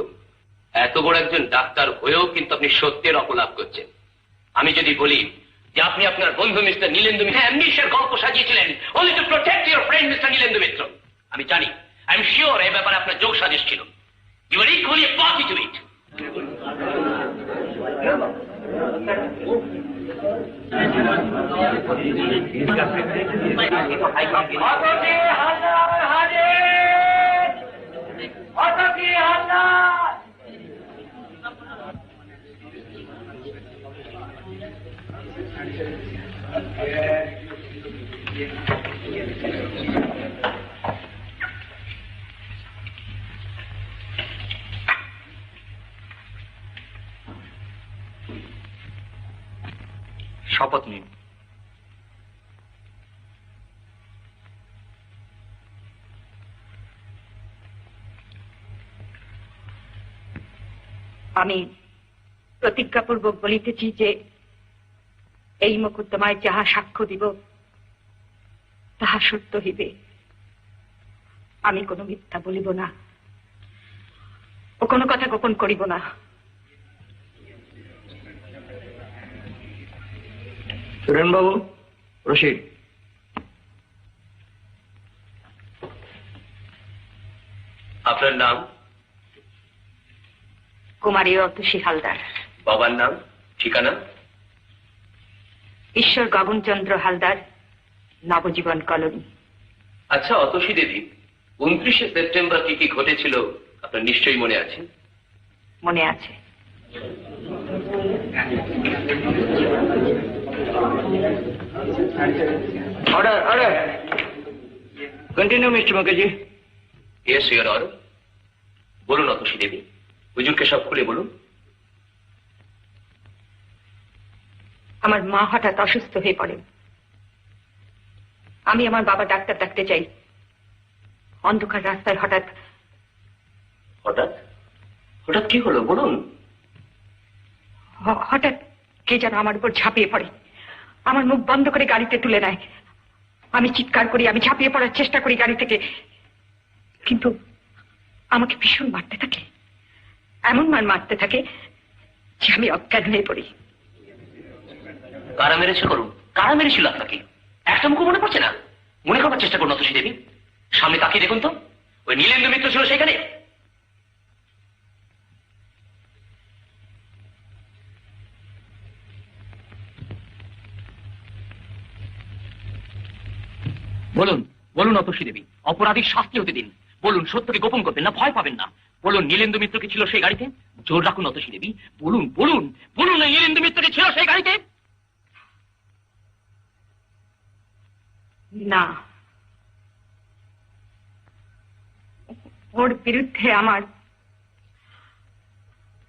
এত বড় একজন ডাক্তার হয়েও কিন্তু আপনি সত্যের অপলাপ করছেন। আমি যদি বলি যে আপনি আপনার বন্ধু মিস্টার নীলেন্দু মিত্র অ্যামনিশিয়ার গল্প সাজিয়েছিলেন only to protect your friend mister Nilendu Mitra, আমি জানি, আই এম শিওর এই ব্যাপারে আপনার যোগ সাজেশ ছিল। You are equally a party to it. শপথ নিন। আমি প্রতিজ্ঞাপূর্বক বলিতেছি যে এই মোকদ্দমায় যাহা সাক্ষ্য দিব তাহা সত্য হইবে। আমি কোনো মিথ্যা বলিব না ও কোনো কথা গোপন করিব না। সুরেনবাবু, রশিদ। আপনার নাম? কুমারী অতসী হালদার। বাবার নাম, ঠিকানা? ঈশ্বর গগনচন্দ্র হালদার, নবজীবন কলোনি। আচ্ছা অতসী দেবী, 29শে সেপ্টেম্বর কি কি ঘটেছিল আপনার নিশ্চয়ই মনে আছে? মনে আছে। Order, order. Continue mister Mukherjee. Yes your honour. বলুন অতসী দেবী, হুজুরকে সব খুলে বলুন। আমার মা হঠাৎ অসুস্থ হয়ে পড়ে। আমি আমার বাবা ডাক্তার ডাকতে চাই। অন্ধকার রাস্তায় হঠাৎ হঠাৎ হঠাৎ কি হলো বলুন। হঠাৎ কে যেন আমার উপর ঝাঁপিয়ে পড়ে, আমার মুখ বন্ধ করে গাড়িতে তুলে নেয়। আমি চিৎকার করি, আমি ঝাঁপিয়ে পড়ার চেষ্টা করি গাড়ি থেকে, কিন্তু আমাকে ভীষণ মারতে থাকে, এমন মারতে থাকে যে আমি অজ্ঞান হয়ে পড়ি। কারা মেরেছে করুন, কারা মেরেছিল আপনাকে? একটা মুখ মনে পড়ছে না? মনে করার চেষ্টা করুন অতসী দেবী। সামনে তাকিয়ে দেখুন তো, ওই নীলেন্দু মিত্র ছিল সেখানে। বলুন, বলুন অতসী দেবী, অপরাধীর শাস্তি হতে দিন। বলুন, সত্যকে গোপন করবেন না, ভয় পাবেন না। বলুন, নীলেন্দু মিত্র কি ছিল সেই গাড়িতে? জোর রাখুন অতসী দেবী, বলুন বলুন বলুন, নীলেন্দু মিত্র কি ছিল সেই গাড়িতে? না, ওর বিরুদ্ধে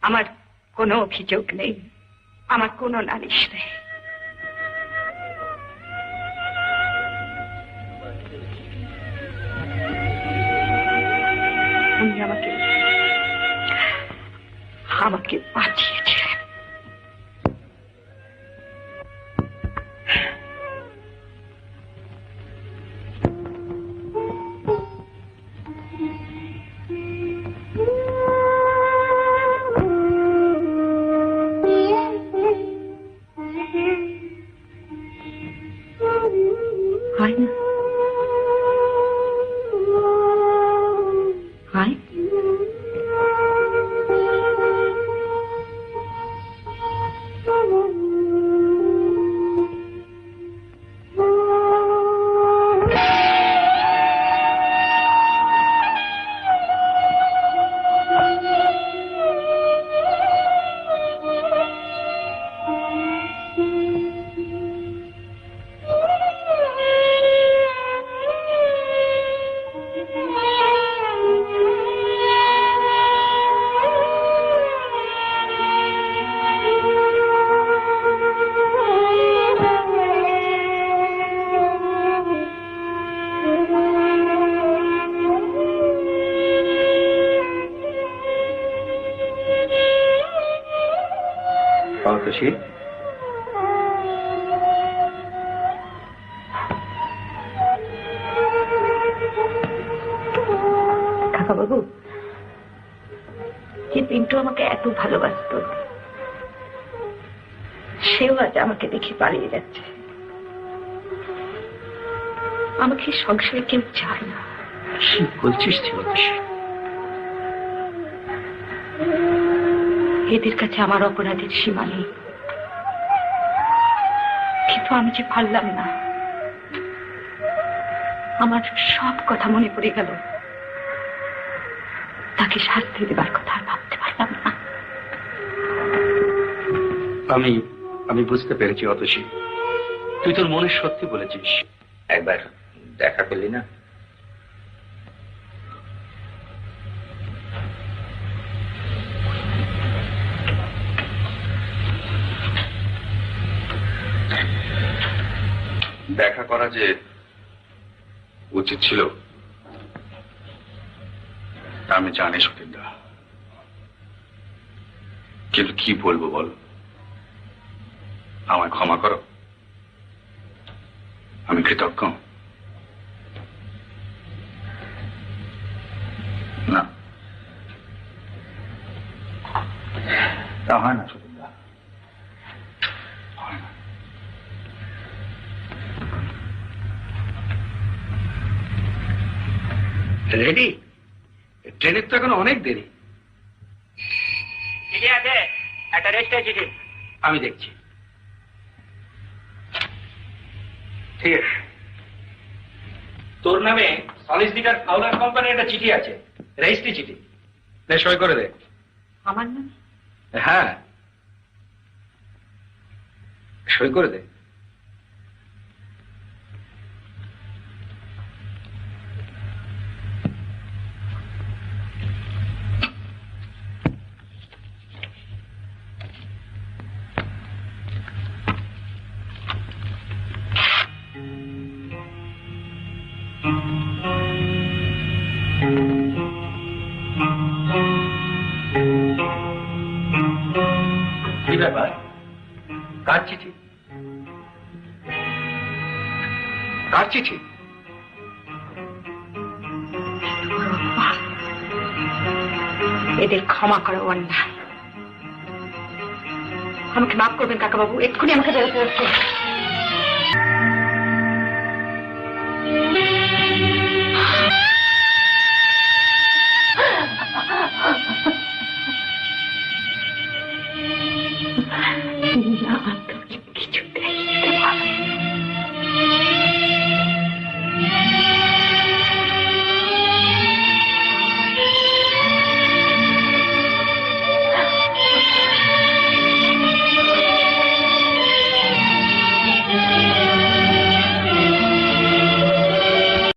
আমার কোনো অভিযোগ নেই, আমার কোনো নালিশ নেই। উনি আমাকে আমাকে বাঁচিয়েছে। হয় না? হয়? অতসী, কাকাবাবু, যে পিন্টু আমাকে এত ভালোবাসত সেও আজ আমাকে দেখে পালিয়ে যাচ্ছে। আমাকে সংসারে কেউ চায় না। কি বলছিস তুই অতসী? এদের কাছে আমার অপরাধের সীমা নেই, কিন্তু আমি যে পারলাম না। আমার সব কথা মনে পড়ে গেল, তাকে শাস্তি দেবার কথা আর ভাবতে পারলাম না। আমি বুঝতে পেরেছি অতসী, তুই তোর মনের সত্যি বলেছিস। একবার দেখা করলি না? দেখা করা যে উচিত ছিল তা আমি জানি সতীন্দা, কিন্তু কি বলবো বল? আমায় ক্ষমা করো, আমি কৃতজ্ঞ। না, তা হয় না সতীন্দা, হয় না। রেডি? ট্রেনের তো এখন অনেক দেরি। চিঠি আছে, একটা রেজিস্টার চিঠি। আমি দেখছি। ঠিক আছে, তোর নামে সলিসিটার ফাউলার কোম্পানির একটা চিঠি আছে, রেজিস্ট্রি চিঠি। সই করে দে। আমার নামে? হ্যাঁ, সই করে দে। কি ব্যাপার? কার চিঠি? কার চিঠি? এদের ক্ষমা করা অন্যায়। আমাকে মাফ করবেন কাকাবাবু, এক্ষুনি আমাকে বেরোতে হচ্ছে।